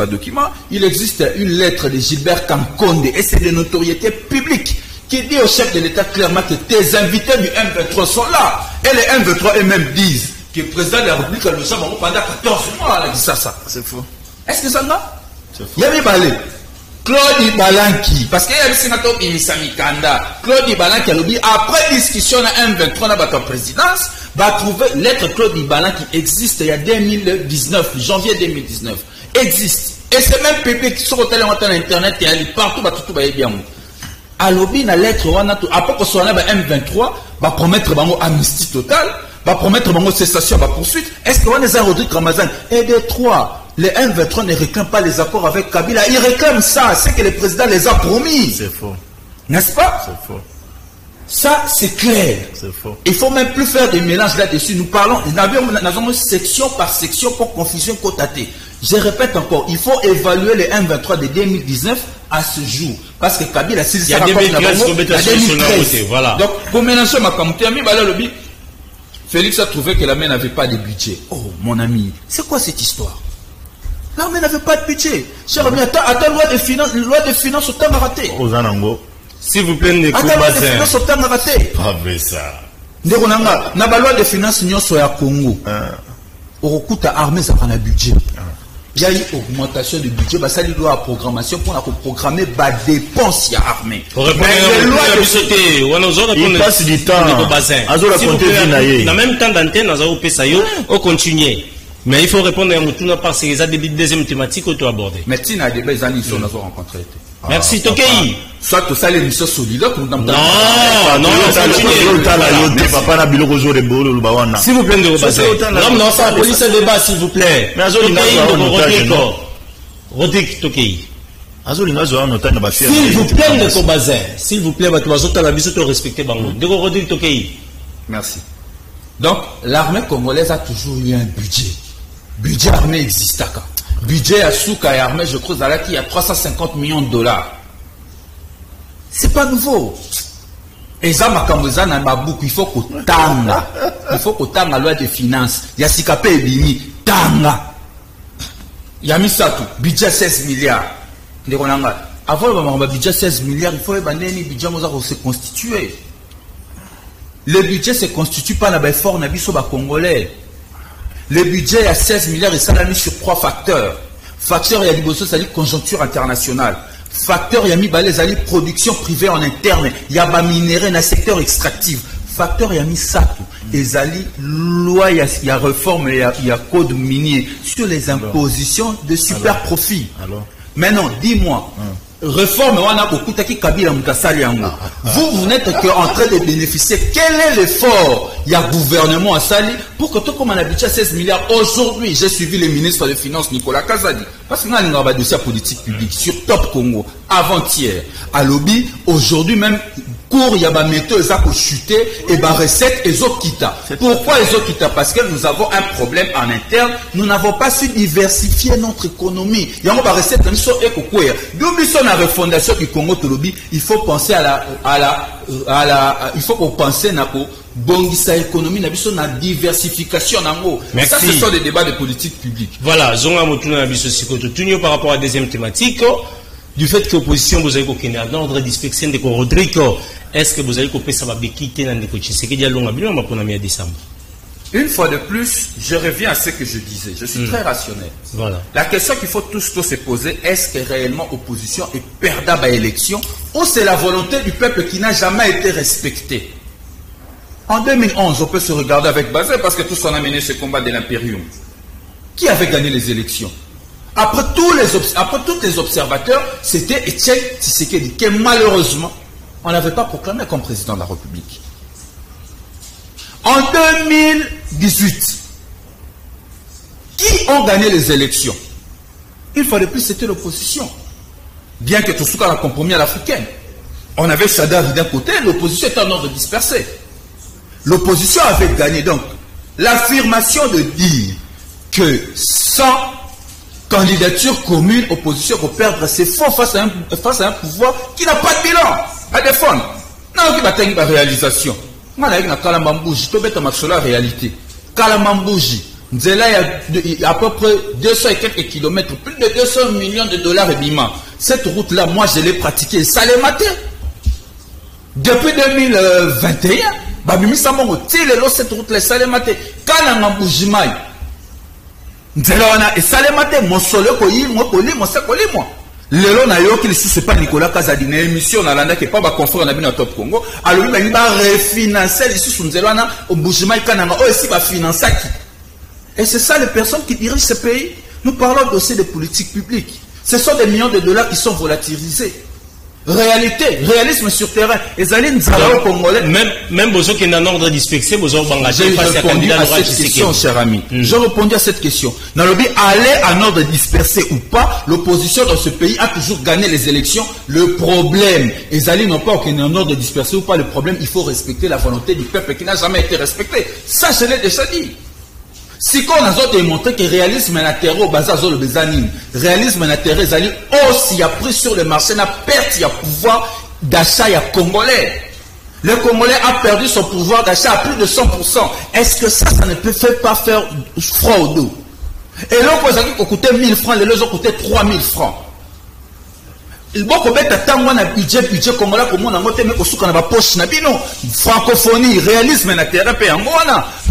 document, il existe une lettre de Gilbert Kankonde et c'est de notoriété publique qui dit au chef de l'État clairement que tes invités du M23 sont là. Et les M23 eux-mêmes disent que le président de la République a le sang pendant 14 mois. Il dit ça. C'est faux. Est-ce que ça va? C'est faux. Il y a balé. Claude Balanki, parce qu'il y a le sénateur Imisami Kanda, Claude Balanki a dit après discussion à M23 dans la présidence, va trouver lettre Claude Ibalan qui existe il y a 2019, janvier 2019. Existe. Et c'est même Pépé qui sont au internet et elle partout, tout va bien. À l'objet, la lettre, après que soit là, M23 va promettre amnistie totale, va promettre cessation, va poursuite. Est-ce que on est à Rodrigue Ramazan? Et des trois, les M23 ne réclament pas les accords avec Kabila. Ils réclament ça, c'est que le président les a promis. C'est faux. N'est-ce pas? C'est faux. Ça, c'est clair. C'est faux. Il ne faut même plus faire de mélange là-dessus. Nous parlons, nous avons section par section pour confusion cotatée. Je répète encore, il faut évaluer les M23 de 2019 à ce jour. Parce que Kabila, s'il s'est rappelé à 2013. Voilà. Donc, pour mélanger ma camouflage, Félix a trouvé que l'armée n'avait pas de budget. Oh, mon ami, c'est quoi cette histoire? L'armée n'avait pas de budget. Cher ami, attends, loi de finances au temps raté. S'il vous plaît, attends, loi de finances au temps raté. Pas vrai ça. N'a pas loi de finances ni sur la Congo. Au coût à armée, ça prend un budget. Il y a eu augmentation de budget, ça lui doit la programmation pour programmer des dépenses à armée. Il passe du temps. En même temps d'antenne, on continue. Mais il faut répondre à un par ces deuxième thématique que tu as abordé. Mais tu as des belles années, nous avons rencontré. Merci, Tokei. Soit tout ça, l'émission solidaire pour nous. Non, s'il vous plaît, non, ça, police débat, s'il vous plaît. Mais s'il vous plaît, merci. Donc, l'armée congolaise a toujours eu un budget. Budget armé existe. Budget à Souka et armée, je crois, il y a 350 millions de dollars. C'est pas nouveau. Et ça, il faut qu'on tanga. Il faut qu'on tanga la loi des finances. Il y a Sikapé et Bini. Tanga. Il y a mis ça tout. Budget 16 milliards. Avant le budget 16 milliards, il faut que le budget se constitue. Le budget se constitue pas dans l'effort congolais. Le budget à 16 milliards est mis sur 3 facteurs. Facteur, il y a la conjoncture internationale. Facteur, il y a mis la production privée en interne. Il y a minerai dans le secteur extractif. Facteur, il y a mis ça. Et zali loi, il y a réforme, il y a code minier sur les impositions de super profit. Maintenant, dis-moi, réforme, on a beaucoup de Kabila Moukassali. Vous n'êtes qu'en train de bénéficier. Quel est l'effort il y a gouvernement à Sali pour que tout comme on a budget 16 milliards. Aujourd'hui, j'ai suivi le ministre des Finances Nicolas Kazadi. Parce qu'on a un dossier politique publique sur Top Congo avant-hier. À lobby, aujourd'hui même, cours, il y a des métaux, ils ont chuté, et des recettes, ils ont quitté. Pourquoi ils ont quitté? Parce que nous avons un problème en interne. Nous n'avons pas su diversifier notre économie. Il y a des recettes, il y a refondation du Congo Tolobi, il faut penser il faut qu'on pense à la économie, la diversification. Merci. Ça, ce sont des débats de politique publique. Voilà, Zonga Motuna Bisossikoto Tunio par rapport à la deuxième thématique. Du fait que l'opposition, vous avez qu'au ordre dispersé de Rodrigo, est-ce que vous avez coupé ça va quitter dans les coachs? C'est qu'il y a long à décembre. Une fois de plus, je reviens à ce que je disais. Je suis très rationnel. Voilà. La question qu'il faut tous se poser, est-ce que réellement l'opposition est perdable à l'élection ou c'est la volonté du peuple qui n'a jamais été respectée? En 2011, on peut se regarder avec Bazin parce que tous on a mené ce combat de l'impérium. Qui avait gagné les élections? Après tous les observateurs, c'était Etienne Tshisekedi, qui malheureusement, on n'avait pas proclamé comme président de la République. En 2018, qui ont gagné les élections? Une fois de plus, c'était l'opposition. Bien que tout ce qu'on a compromis à l'africaine. On avait Chadar d'un côté, l'opposition était en ordre dispersé. L'opposition avait gagné. Donc, l'affirmation de dire que sans candidature commune, opposition pour perdre, c'est faux face à un pouvoir qui n'a pas de bilan à défendre. Non, qui va tenir la réalisation. Moi, je suis Kalambambouji, je suis en la réalité. Kalambambouji, il y a à peu près 200 et quelques kilomètres, plus de 200 millions de dollars et bima. Cette route-là, moi, je l'ai pratiquée. Ça l'est maté. Depuis 2021, cette route-là, ça l'est maté. Kalambambouji, et ça l'est maté. Mon solo, moi. Lelo na yo qui c'est pas Nicolas Kazadi na émission na landa qui pas ba confrère na bino Top Congo alors lui ba refinancer ici sur nzelwana ombujima ikananga o ici ba financer qui et c'est ça les personnes qui dirigent ce pays. Nous parlons aussi de politique publique. Ce sont des millions de dollars qui sont volatilisés. Réalité, réalisme sur terrain. Et Zaline Zalao Congolais. Même besoin qu'il y ait un ordre dispersé, vous avez engagé face à candidat à cette question, cher ami. Je répondu à cette question. Dans le but, aller en ordre dispersé ou pas, l'opposition dans ce pays a toujours gagné les élections. Le problème, et Zaline n'ont pas qu'il y ait un ordre dispersé ou pas, le problème, il faut respecter la volonté du peuple qui n'a jamais été respectée. Ça, je l'ai déjà dit. Si on a démontré que le réalisme est terreau basé sur le besanine, réalisme est terreau, aussi a pris sur le marché, n'a perdu il y a pouvoir d'achat, il y a Congolais. Le Congolais a perdu son pouvoir d'achat à plus de 100%. Est-ce que ça ne peut pas faire froid au dos? Et l'autre, vous avez coûté 1000 francs, les autres ont coûté 3000 francs. Il faut que budget congolais pour moi francophonie, réalisme et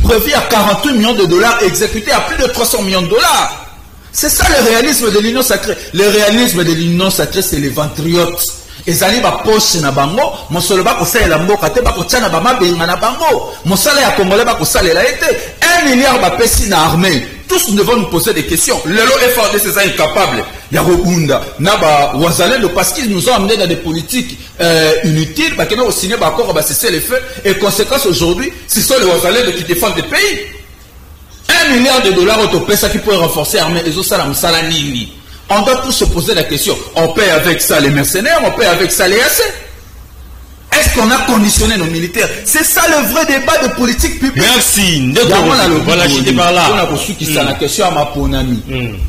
prévu à 48 millions de dollars, exécuté à plus de 300 millions de dollars. C'est ça le réalisme de l'Union sacrée. Le réalisme de l'Union sacrée, c'est les ventriotes. Et ça va poche na bango, mon solo ba ko sala mboka te ba ko tchana ba mabenga na bango. Mon salaire congolais ba ko sala la été 1 milliard ba pesi na armée. Tous nous devons nous poser des questions. Le FARDC, c'est incapable. Il y a Robunda, Naba, Ouazalendo, parce qu'ils nous ont amenés dans des politiques inutiles, parce qu'ils ont signé d'accord à cesser les feux. Et conséquence aujourd'hui, ce sont les Ouazalendo qui défendent le pays. $1 milliard au topé, ça qui pourrait renforcer l'armée des Osalam Salanini. On doit tous se poser la question. On paye avec ça les mercenaires, on paye avec ça les AC. Est-ce qu'on a conditionné nos militaires? C'est ça le vrai débat de politique publique. Merci. Voilà, j'étais par là. On a reçu qui ça la question à ma ponami.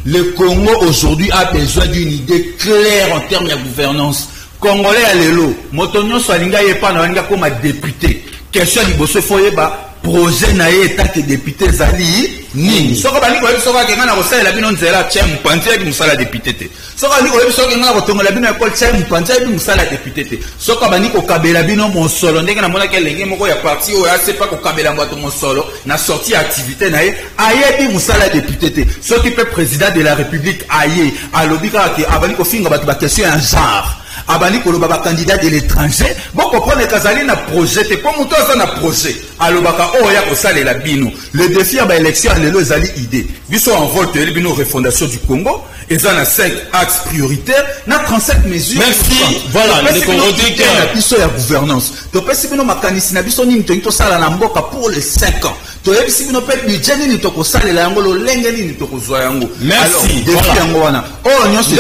Le Congo aujourd'hui a besoin d'une idée claire en termes de gouvernance. Congolais à l'élo. Motonio Swalinga yepa na walinga comme député. Question du bosse foyeba. Projet naé état que député zali nini soko bani ko soka kenga na kosala bino nzela tche mpanzi ki musala député te soko bani ko soka kenga na kotongola bino école tche mpanzi ki musala député te soko bani ko kabela bino monsolo ndenge na mona kelenge moko ya parti o ya sepa ko kabela mbato monsolo na sortie activité naé ayebi musala député te soki pe président de la république aye alobika ke abani ko finga bato ba question en genre abani koloba candidat de l'étranger bon comprendre kazali na projet te comme tout ça na projet alobaka oya ko salela bino le défi à élection lelo ezali idée biso en vote le bino refondation du Congo et ça na 5 axes prioritaires na 37 mesures. Merci. Voilà les Congolais na biso ya gouvernance to pesi bino makanisi na biso nini to sala na mboka pour les 5 ans to yebisi bino pe budget nini to ko salela yango lo lenge nini to ko zwa yango. Merci. Défi yango wana nyonso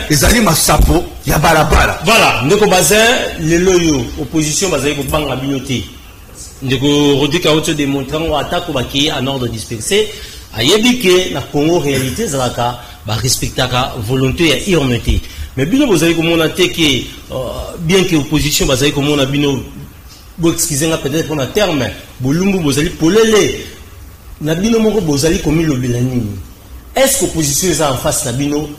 ezali masapo ya balabala. Voilà, ndeko bazin le loyo opposition bazali ko banga binoté. Ndeko Rodika auto démontrant ngo attaque baki en ordre dispersé ayebi ke na Congo réalité zalaka ba respectaka volonté ya irmeté. Mais bino bazali ko mona te ke bien que opposition bazali ko mona bino bo excusez nga peut-être pour un terme bolumbu bazali polele na bino moko bazali komi lobela nini. Est-ce que opposition est en face na bino?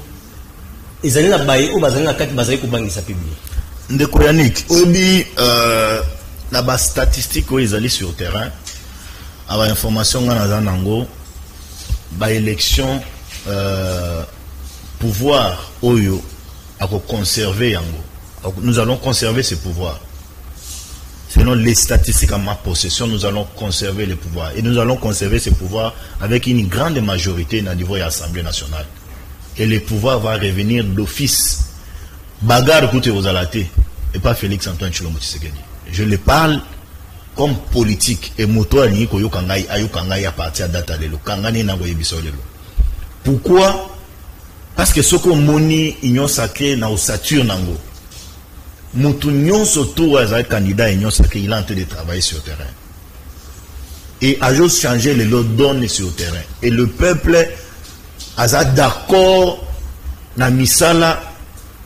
Ezali na baye o bazali na kati bazali ko bangisa public. Ndeko Yannick, obi na ba statistique o ezali sur terrain. Aba information nga na zanango ba élection pouvoir oyo a conserver yango. Nous allons conserver ce pouvoir. Selon les statistiques en ma possession, nous allons conserver le pouvoir. Et nous allons conserver ce pouvoir avec une grande majorité dans le niveau de l'Assemblée nationale. Et le pouvoir va revenir d'office. Bagarre coûte aux alatés. Et pas Félix Antoine Tshilombo Tshisekedi. Je le parle comme politique. Et moto alingi koyo kangai ayo kangai à partir à date lelo. Kangani na goye biso lelo. Pourquoi? Parce que ce qu'on moni union sacrée na osature nango. Moto nyonso to as candidat union sacrée, il est en train de travailler sur le terrain. Et a juste changé les lots donne sur le terrain. Et le peuple a d'accord na misala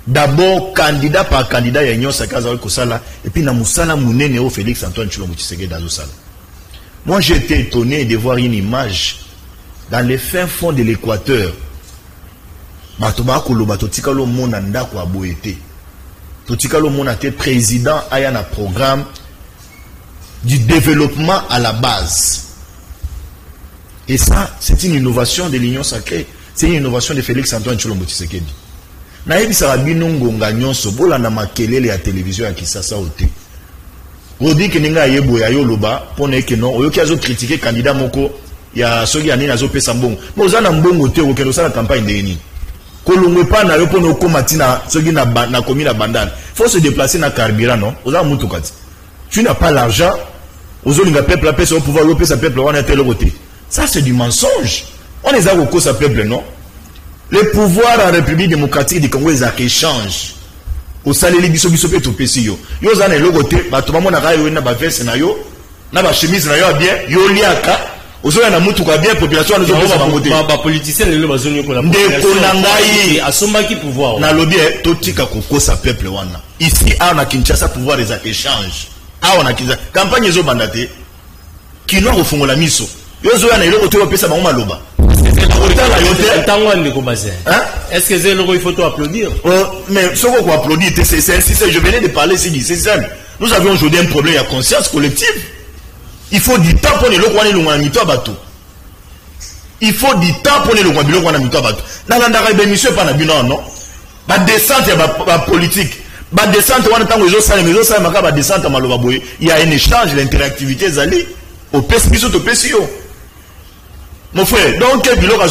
d'abord candidat par candidat ya union sacrée ko sala et puis na musala munene au Félix Antoine Tshilombo Tshisekedi dans sala. Moi j'ai été étonné de voir une image dans les fins fonds de l'Équateur. Bato ba ko lo bato tikalo mona ndako aboete. Totikalo mona te président aya na programme du développement à la base. Et ça c'est une innovation de l'union sacrée. C'est une innovation de Félix Antoine Tshilombo Tshisekedi. Na yebisa rabino ngonga nyonso bola na makelele ya télévision ya Kisasa ote. Odi keninga yebo ya yoloba pona ke non oyoki azo critiquer candidat moko ya soki ya nini azo pesa mbongo. Mo zana mbongo te ko kendo sala campagne ndeni. Kolongwe pa na yo pona okomatina soki na commune na Bandana. Faut se déplacer na carburant non. Oza mutu kati. Tu n'as pas l'argent. Ozolinga peuple la pesa au pouvoir yo pesa peuple wana tel côté. Ça c'est du mensonge. On les a au sa peuple, non? Le pouvoir en République démocratique du Congo, ils échangent. Au salaire, biso pe to pesi yo. Yo zana le côté, ba to mona ka yo na ba veste na yo, na ba chemise na yo bien, yo liaka. Ozo na mutu ka bien population na zo ba côté. Ba politicien le bazonyo ko la population. De konangai asomba ki pouvoir. Na lobi to tika ko sa peuple wana. Ici a na Kinshasa pouvoir les échanges. A on a Kinshasa campagne zo bandate. Kino ko fongola miso. Yo zo na ile côté o pesa ba maloba. Est-ce que c'est le il faut applaudir? Mais ce qu'on applaudit, je venais de parler, c'est ça. Nous avions aujourd'hui un problème de conscience collective. Il faut du temps pour les gens qui ont bateau. Il faut du temps pour les gens qui ont bateau. Dans la démission, pas non. La descente politique. La descente, il y a un échange, l'interactivité, au PSBISO, au PSIO. Mon frère, donc Bilok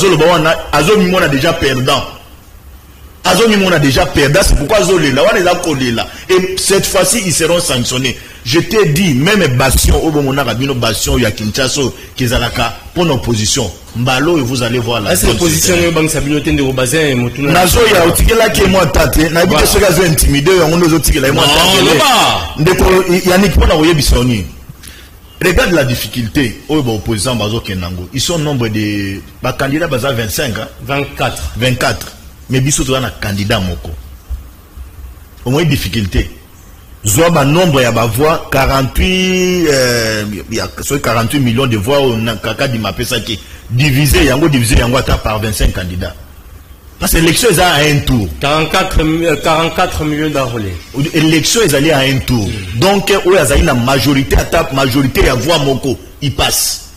Azomimon a déjà perdant. Azomimon a déjà perdant, c'est pourquoi Azolela, on les a collés là. Et cette fois-ci, ils seront sanctionnés. Je t'ai dit, même Bastion, au moment où Bastion, il y a Kinshasa, Kizalaka, pour l'opposition. Mbalo, et vous allez voir la position de Banque Sabinoté de Robazin et Motuna. Nazo, il y a Otikela qui est moins tâté. N'habite ce gars intimidé, on a Otikela est moins tâté. Il y a Nick Pona Oye Bissoni. Regarde la difficulté au opposant Bazo Kenango. Ils sont nombre de candidats Baza 25 hein? 24. Mais biso tu as un candidat moko. Au moins difficulté. Zoba nombre ya ba voix 48 48 millions de voix au kaka di mapesa qui divisé yango par 25 candidats. Parce que l'élection est à un tour. 44 millions d'enrôlés. L'élection est allée à un tour. Donc, où il y a une majorité, majorité à voix moko, il passe.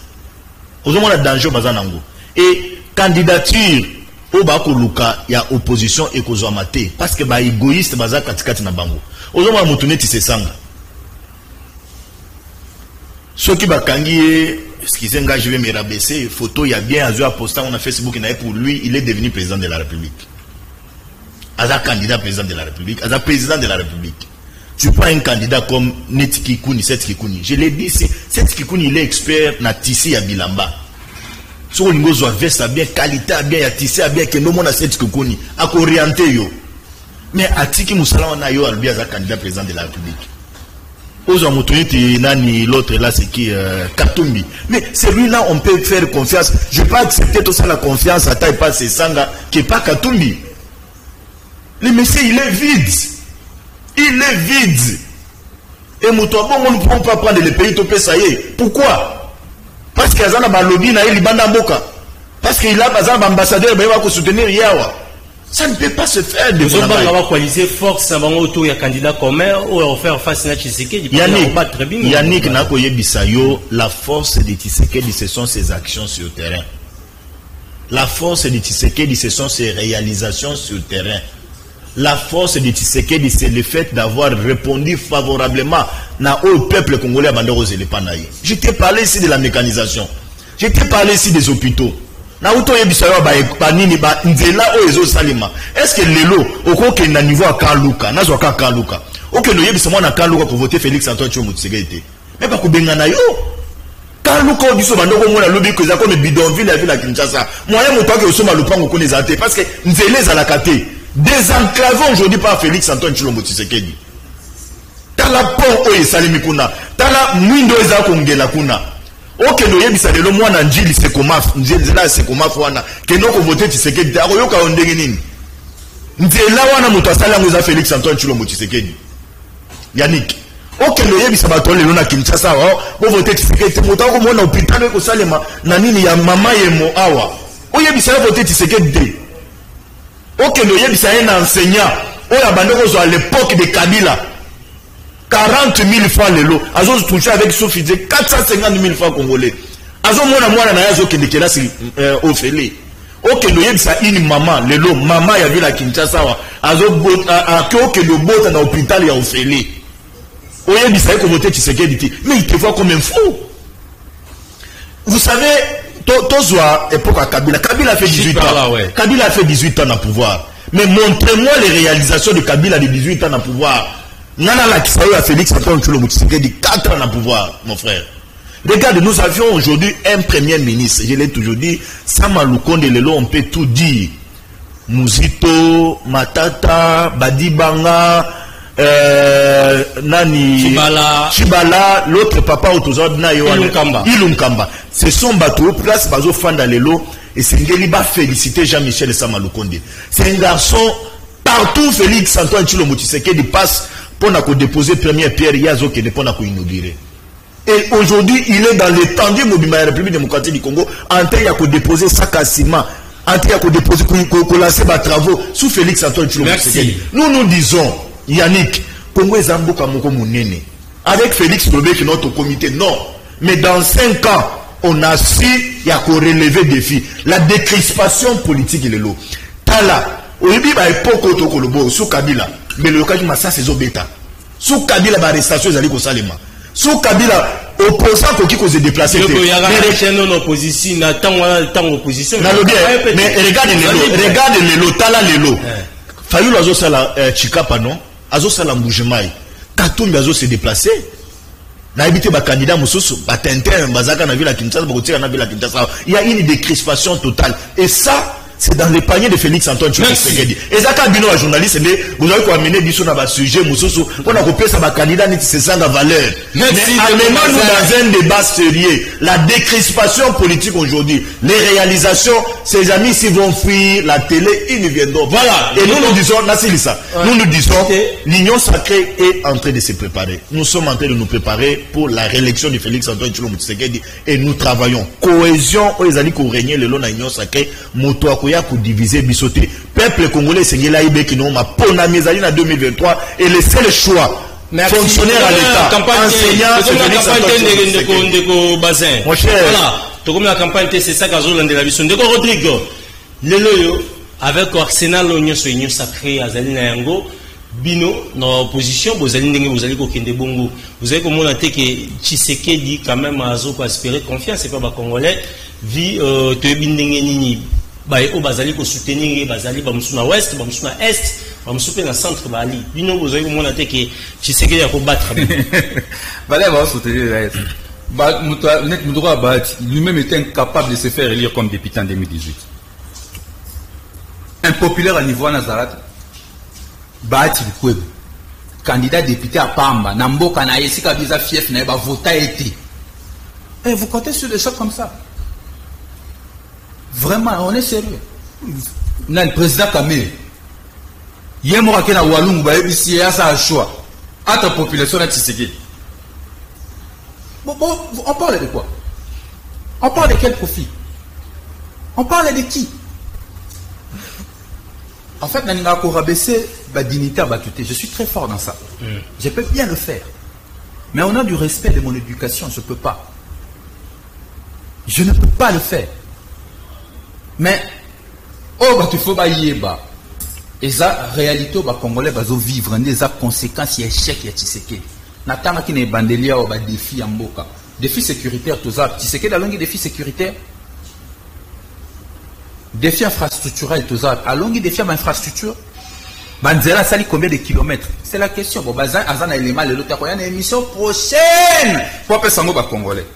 Au moment où danger bazanango. Et candidature, au bako luka, il y a opposition et kozomate. Parce que ba égoïste baza katikati na bango. Au moment où moutoune tisse sanga. Ceux qui bakangi, excusez-moi, je vais me rabaisser. Photo, il y a bien Azua posté on a Facebook, pour lui, il est devenu président de la République. Aza candidat président de la République. Aza président de la République. Tu prends un candidat comme Netiki Kouni, Seth Kikouni. Je l'ai dit, Seth Kikouni, il est expert na tissi à Bilamba. So on gozo veste bien, qualité bien, ya tissi bien, que nous mon a Seth Kikouni. A orienté yo. Mais Atiki Moussala on a yo albi aza candidat président de la République. Aux autorités, l'autre là, c'est qui Katumbi. Mais celui-là, on peut faire confiance. Je ne peux pas accepter tout ça, la confiance à taille pas c'est Sanga, qui n'est pas Katumbi. Le monsieur, il est vide. Il est vide. Et Moutouabon, on ne peut pas prendre le pays, tout ça y est. Pourquoi? Parce qu'il y a un lobby, il y a un Mboka. Parce qu'il a un ambassadeur, il va soutenir Yawa. Ça ne peut pas se faire de vous avez coalisé force avant autour il y a candidat commun ou faire face à Tshisekedi. Yannick Nakoye Bisayo, la force de Tshisekedi ce sont ses actions sur le terrain. La force de Tshisekedi ce sont ses réalisations sur le terrain. La force de Tshisekedi c'est le fait d'avoir répondu favorablement au peuple congolais à Bandoro Zelepanaye. Je t'ai parlé ici de la mécanisation. Je t'ai parlé ici des hôpitaux. Est-ce que l'élo, au cours qu'il y a un niveau à Kaluka, n'a pas Kaluka, ok, nous y a Kaluka pour voter Félix Antoine Tshisekedi. Mais pas que Bengana yo. Kaluka, du soir, nous avons lobby que ça comme bidonville à la Kinshasa. Moi, je ne pas que nous avons pas les athées parce que nous sommes à la caté. Désenclavés aujourd'hui par Félix Antoine Tshisekedi. T'as la pont, oye, Salimikuna. T'as la mwindo eza kongela kuna. Ok, nous yebisa lelo mwana njili sekomaf, njela sekomaf wana, ke noko voter Tshisekedi, akoyoka ondenge nini. Nzela wana mutu asala ngoza Félix Antoine Tshisekedi. Yannick. Ok, nous yebisa bato lelo na Kinshasa wa, po voter Tshisekedi, mutu ako mwana hôpital ko salema na nini ya mama yemo awa. Oyebisa voter Tshisekedi. Ok, nous yebisa un enseignant, oya bandeko zo à l'époque de Kabila. 40 000 francs le lot. Azo touché avec Sophie 450 000 francs congolais. Azo mona mwana na yazo kende kela si ofele. Ok, no yebisa une maman le lot maman ya vila Kinshasa wa. Azo ok le bota na hôpital ya ofele. Oyebisa ko voter Tshisekedi. Mais il te voit comme un fou. Vous savez, Tozwa époque à Kabila. Kabila a fait 18 ans. Kabila a fait 18 ans à pouvoir. Mais montrez-moi les réalisations de Kabila de 18 ans à pouvoir. Nana la Kisayo à Félix Antoine Tshisekedi 4 ans à pouvoir, mon frère. Regarde, nous avions aujourd'hui un premier ministre. Je l'ai toujours dit, Sama Lukonde Lelo, on peut tout dire. Muzito, Matata, Badibanga, Nani, Chibala, l'autre papa autozod na Ilunkamba. Ce sont bateaux, place Bazo Fanda Lelo, et c'est Ngeliba féliciter Jean-Michel Sama Lukonde. C'est un garçon, partout Félix Antoine Tshisekedi passe pour déposer première pierre, Yazo qui dépend à inaugurer. Et aujourd'hui, il est dans l'étendue de la République démocratique du Congo, en train de déposer sac à ciment, en train de déposer, de lancer des travaux sous Félix Antoine Tshisekedi. Nous disons, Yannick, Congo est Zamboka Moko Mounene. Avec Félix Lobé qui est notre comité, non. Mais dans 5 ans, on a su, il y a qu'on relever des défis. La décrispation politique, il est là. Tala, au début, il y a époque au sous Kabila. Mais le cas du Massa, c'est Zobeta. Sous Kabila, l'arrestation, ils allaient au Salema. Sous Kabila, opposant qui se déplacer. Mais opposition, opposition. Mais regarde Lelo, Tala Lelo. Fayulu azo sala Chikapa non, azo sala Mbujimai. Katumbi azo se déplacer. Na habité ba candidat mususu, ba Tintin, bazaka na ville Kinshasa, ba kotika na ville Kinshasa. Il y a une décrispation totale. Et ça, c'est dans les paniers de Félix Antoine Tshisekedi. Et ça, quand bino journaliste, vous avez amené biso na ba sujet mususu, on a copié ça ba candidat ni c'est ça la valeur. Mais amenons-nous dans un débat sérieux. La décrispation politique aujourd'hui, les réalisations, ces amis s'ils vont fuir la télé, ils ne viendront. Voilà. Et nous disons, nous disons, l'Union sacrée est en train de se préparer. Nous sommes en train de nous préparer pour la réélection de Félix Antoine Tshisekedi et nous travaillons. Cohésion, ils allaient qu'on régner le long de l'Union sacrée, moto pour diviser bisoté. Peuple congolais, c'est Ngelaïbe qui nous m'a pona mesaline en 2023 et le seul choix. Fonctionnaire à l'État, enseignant, c'est Félix Antoine Bazin. Mon cher. Voilà. Comme la campagne, c'est ça qu'Azol de la vision. D'accord, Rodrigo. Leloyo, avec Arsenal, l'Union sacrée, Azali Nayango, Bino, dans l'opposition, vous allez Kokende Bongo. Vous avez comme on a dit que Tshisekedi, quand même, Azo, pour espérer confiance, c'est pas les Congolais, vie, Tebindengeni. Au bazali ko soutenir bazali ba musuna ouest ba musuna est ba musupe na centre bali bino vous avez comment attaquer que Tshisekedi a combattre balé va soutenir la est ba net mudroa ba lui-même était incapable de se faire élire comme député en 2018 impopulaire à niveau Nazarat baati bikwebo candidat député à Pamba na mboka na yesika biza fief na ba vota été et vous comptez sur des choses comme ça. Vraiment, on est sérieux. On a le président Kamé. Il y a un mot qui est Walung, il y a un choix. À ta population, à Tshisekedi. Bon, on parle de quoi? On parle de quel profit? On parle de qui? En fait, on a rabaissé la dignité à Batouté. Je suis très fort dans ça. Je peux bien le faire. Mais on a du respect de mon éducation, je ne peux pas. Je ne peux pas le faire. Mais, il faut et ça, réalité, les Congolais vont vivre des conséquences, il y a échec, il y a Tshisekedi. Natama qui n'est bandelia ou défi en boka. Défi sécuritaire, tout ça. Tshisekedi la longue défi sécuritaire. Défi infrastructurel, tout ça. À longue défi infrastructure. Banzela sali combien de kilomètres? C'est la question. Bon, Bazan, Azan a élément, le l'autre, il y a une émission prochaine. Pour appeler ça, Congolais.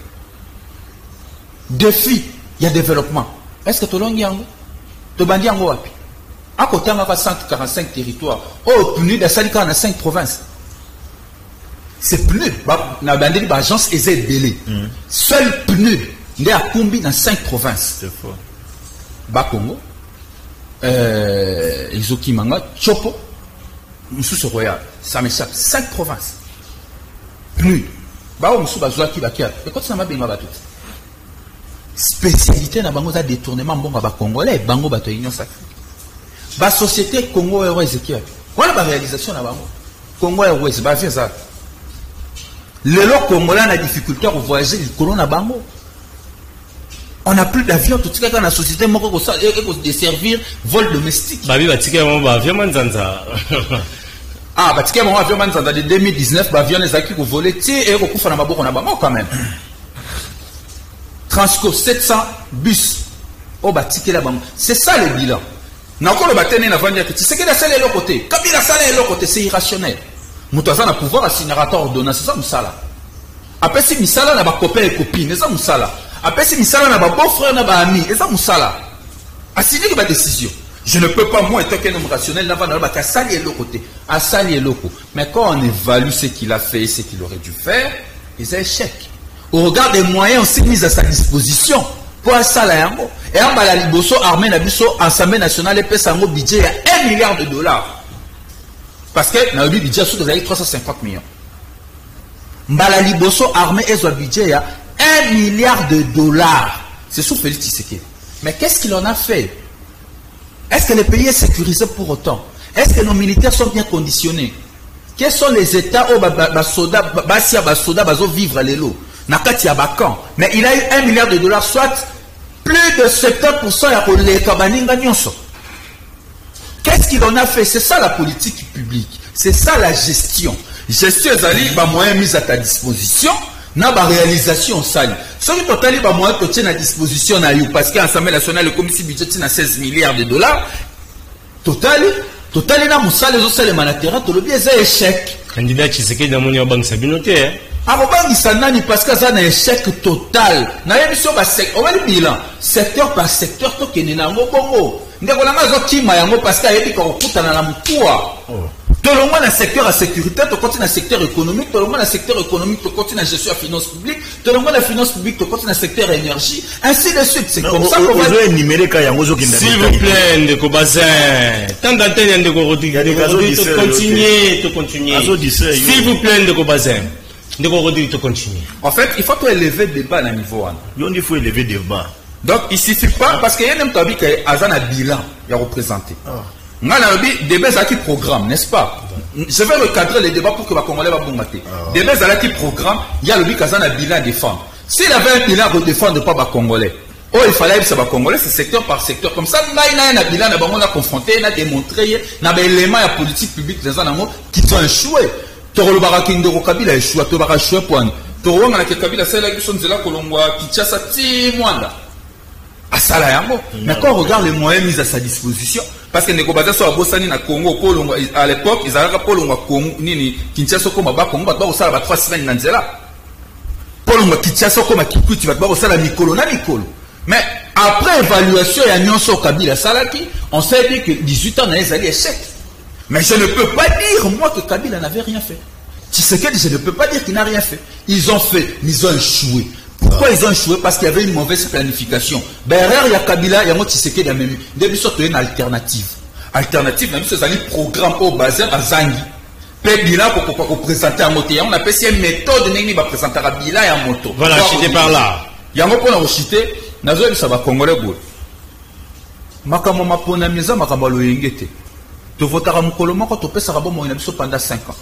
Défi, il y a développement. Est-ce que tu l'as dit? Tu l'as dit? À côté, on a 145 territoires. Oh, PNU, il y a 5 provinces. C'est PNU. On a bandé l'agence EZBL. Seul PNU, il y a combien dans 5 provinces? C'est fort. Bakongo, Izokimanga, Chopo, Moussous Royal. Ça m'échappe. 5 provinces. PNU. Bao Moussou Bazouaki Bakia. Et quand ça m'a bien battu. Spécialité na bango za détournement bonga ba congolais bango bato union sacrée ba société Congo Airways qui voilà ba réalisation na bango Congo Airways ba fait ça le lo congolais na difficulté à voyager le corona bango on n'a plus d'avion tout ça quand la société moko ko desservir vol domestique ba bi batika mo ba avion manzanza ah batika mo avion manzanza de 2019 ba avion les acquis ko voler ti et ko kufa na maboko na bango quand même. Transco 700 bus au batiké là-bas. C'est ça le bilan. N'a encore le bâtiment n'a pas dit que c'est que la salle est l'autre côté. Comme la salle est l'autre côté, c'est irrationnel. Moutazan a pouvoir assigner un ordonnance, c'est ça Moussala. Après si Moussala n'a pas copain et copine, c'est ça Moussala. Après si Moussala n'a pas beau-frère, n'a pas ami, c'est ça Moussala. Assigner ma décision. Je ne peux pas, moi, étant qu'un homme rationnel, n'a pas qu'à salir l'autre côté. À salir l'autre côté. Mais quand on évalue ce qu'il a fait et ce qu'il aurait dû faire, il est échec. Au regard des moyens aussi mis à sa disposition pour ça là et en bala liboso armée nabiso Assemblée nationale et sango budget à 1 milliard de dollars parce que na budget sous 350 millions mbala liboso armée et son budget à 1 milliard de dollars c'est sous Félix Tshisekedi. Mais qu'est-ce qu'il en a fait? Est-ce que le pays est sécurisé pour autant? Est-ce que nos militaires sont bien conditionnés? Quels sont les états où basoda bazo vivre les lots? Mais il a eu 1 milliard de dollars, soit plus de 70% de Kabaninga Nyonso. Qu'est-ce qu'il en a fait? C'est ça la politique publique. C'est ça la gestion. Gestion, c'est les moyens mis à ta disposition. na ba réalisation sali ce qui total ba moyen to tient à disposition na you parce que l'Assemblée nationale le comité budget na 16 milliards de dollars total na musale zo sale manatera to le bien ça échec candidat Tshisekedi na moni banque sabinoté abobangisa nani parce que ça na échec total na yebiso ba secteur on va le bilan secteur par secteur to kenena ngo bongo ndeko langa zo kima yango parce que ayebi ko kutana na mtua tout le monde dans le secteur à sécurité, tout le monde dans le secteur économique, tout le monde dans le secteur économique, tout le monde dans la gestion à finances publiques, tout le monde dans la finance publique, tout le monde dans le secteur énergie, ainsi de suite. C'est comme ça qu'on va énumérer. S'il vous plaît, Ndeko Bazin, tant d'antenne Ndeko Rodrigue, continuer. S'il vous plaît, Ndeko Bazin, Ndeko Rodrigue, continuer. En fait, il faut élever le débat à un niveau. Il faut élever le débat. Donc, il ne suffit pas, parce qu'il y a un tabi qui a un bilan à représenter. Moi, le débat, c'est un programme, n'est-ce pas? Je vais recadrer les débats pour que les Congolais vont bombarder. Débat, c'est un programme, il y a le but qu'il y a un bilan à défendre. S'il avait un bilan à défendre, pas les Congolais. Oh, il fallait que les Congolais, c'est secteur par secteur. Comme ça, il y a un bilan, on a confronté, on a démontré, il y a des éléments de politique publique qui ont échoué. Toro Barakin de Rokabila a échoué, Toro Barakin a échoué, Toro Kabila, c'est la question de la Colomboa, Kinshasa, Timwanda. Mais quand on regarde les moyens mis à sa disposition, parce que les Congolais sont à Bossani, na Congo, à l'époque, ils avaient Polongo, Congo, Nini, Kinshasa, comme à Congo, ils ont 3 semaines dans Nzela. Polongo, Kinshasa, comme à Kiputi, ils ont la Mikolo, na Mikolo. Mais après évaluation, il y a Nyonso Kabila Salaki, on s'est dit que 18 ans, on a eu échec. Mais je ne peux pas dire, moi, que Kabila n'avait rien fait. Tshisekedi, je ne peux pas dire qu'il n'a rien fait. Ils ont fait, mais ils ont échoué. Pourquoi ils ont échoué? Parce qu'il y avait une mauvaise planification. Derrière, il y a Kabila, il y a Tshisekedi, il y a même. Depuis ça, il y a une alternative. Alternative, même si c'est un programme au basé à Zangi. Bilan pour présenter un moto. On appelle ça une méthode pour présenter un bilan et un moto. Voilà, chité par là. Il y a un peu de chité. Nous avons ça va Congolais. Makamo mapona miza makamo loyengete. Tu voteras mon colombo quand tu peux ça bon moyen pendant 5 ans.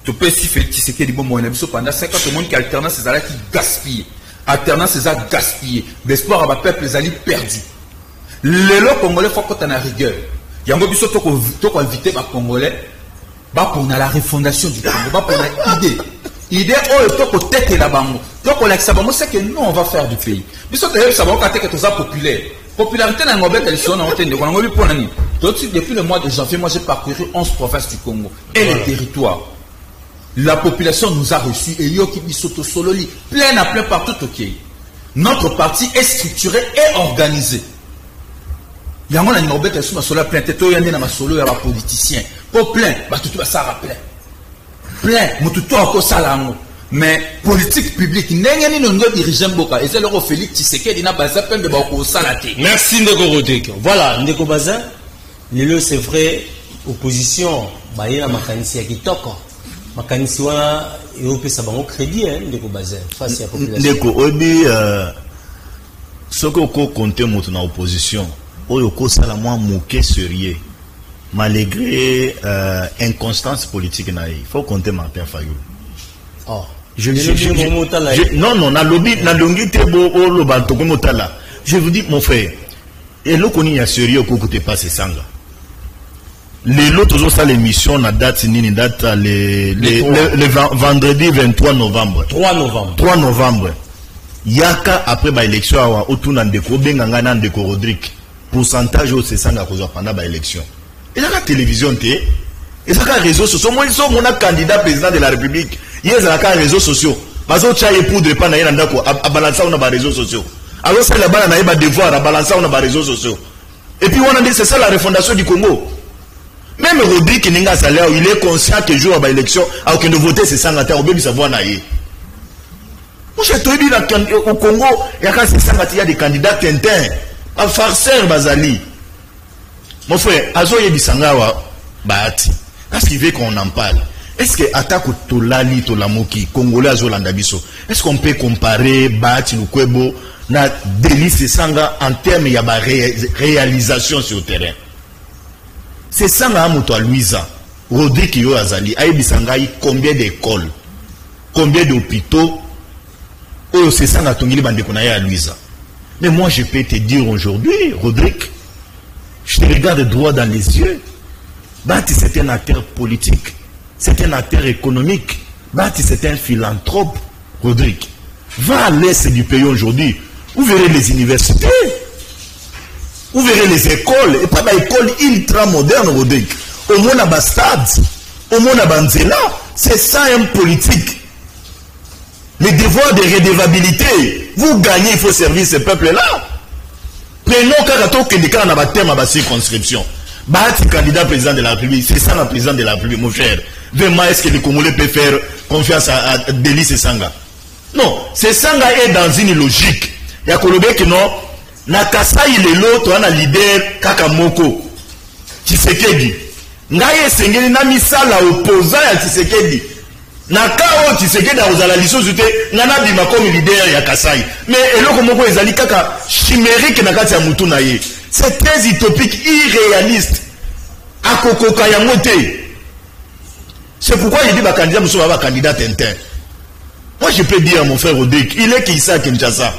Tu peux si faire Tshisekedi bon moyen pendant 5 ans. Tout le monde qui alternance c'est là qui gaspille. Alternance c'est ça gaspiller. L'espoir à peuple les alliés perdus. Les lots congolais faut qu'on a rigueur. Il y a un biso to inviter les Congolais. Bah pour la refondation du Congo. Bah pour la idée oh to ko tête la bango. Donc on l'accès bango c'est que nous on va faire du pays. Biso d'ailleurs ça va qu'on tête que ça populaire. Popularité dans Ngobet elle sont en train de on lui pour l'année. Donc depuis le mois de janvier moi j'ai parcouru 11 provinces du Congo et les territoires. La population nous a reçus et Yoki Bisoto Sololi, plein à plein partout au Kenya. Notre parti est structuré et organisé. Il y a un Ngobet elle sont sur la plein tête, il y a un solo, il y a un politicien. Pour plein, bah tout ça plein. Plein, mais tout encore ça là. Mais politique publique, n'ayez ni nos dirigeants Boka et c'est le Félix Tshisekedi n'a pas peine de beaucoup salaté. Merci Ndeko Rodrigue. Voilà, Ndeko Bazin, le c'est vrai, opposition, bah il y a ma canisi qui toque. Ma canisi wana et on peut savoir au crédit Ndeko Bazin face à la population. Ndeko obi ce que ko compter moto na opposition, oyo ko sala moi moquer sérieux. Malgré inconstance politique na il faut compter Martin Fayulu. Oh. Non, na lobby, na longi te bo o loba to comme tala. Je vous dis mon frère, et le koni ya sérieux ko kote pas c'est sanga. Les lots ont ça l'émission na date nini date le vendredi 23 novembre. 3 novembre. 3 novembre. Yaka après ba élection awa otuna ndeko benganga na ndeko Rodrigue. Pourcentage au c'est sanga ko pendant ba élection. Et la télévision te et ça les réseaux sociaux. Moi, ils sont mon candidat président de la République. Ils ont les réseaux sociaux. Parce que tu as poudre pas na yandako à balancer on a réseaux sociaux. Alors c'est la balle na devoir à balancer on a réseaux sociaux. Et puis on a dit c'est ça la refondation du Congo. Même Rodrigue qui n'est salaire, il est conscient que jour à l'élection, alors que de voter c'est ça la terre, on peut savoir naïe. Moi j'ai tout dit au Congo, il y a quand c'est ça il y a des candidats Tintin, à farceur Bazali. Mon frère, Azoye Bisangawa Bahati. Est-ce qu'il veut qu'on en parle? Est-ce que attaque Tolali, Tolamoki, Congolais Azolanda Biso, est-ce qu'on peut comparer Bahati Lukwebo na Délice Sanga en termes de réalisation sur le terrain? C'est Sanga Amoto à Louisa, Rodrigue Yo Azali, Aïe Sangai, combien d'écoles, combien d'hôpitaux, oh c'est Sanga Tongili Bandekonaye à Louisa. Mais moi je peux te dire aujourd'hui, Rodrigue, je te regarde droit dans les yeux. Bati c'est un acteur politique, c'est un acteur économique. Bati c'est un philanthrope. Rodrigue, va à l'est du pays aujourd'hui. Vous verrez les universités. Vous verrez les écoles. Et pas des écoles ultra modernes, Rodrigue. Au moins, à Bastad, au moins, à Banzela. C'est ça, un politique. Les devoirs de redevabilité. Vous gagnez, il faut servir ce peuple-là. Prenons Karato Kendika dans la thème à la circonscription. Bahati candidat président de la République. C'est ça, le président de la République, mon cher. Vraiment, est-ce que les Congolais peuvent faire confiance à Delis et Sanga? Non, c'est Sanga est dans une logique. Il y a Kolobé qui non. Nakasa il est l'autre, on a leader Kakamoko. Tshisekedi. Ngaye Sengeli na misala opposant à Tshisekedi. Nakao Tshisekedi a osala liso zute ngana bima comme leader ya Kasai. Mais eloko moko ezali kaka chimérique na kati ya mutu na ye. C'est très utopique, irréaliste. Akokoka ya mote. C'est pourquoi il dit bah candidat monsieur va candidat Tintin. Moi je peux dire à mon frère Rodrigue, il est qui ça Kinshasa.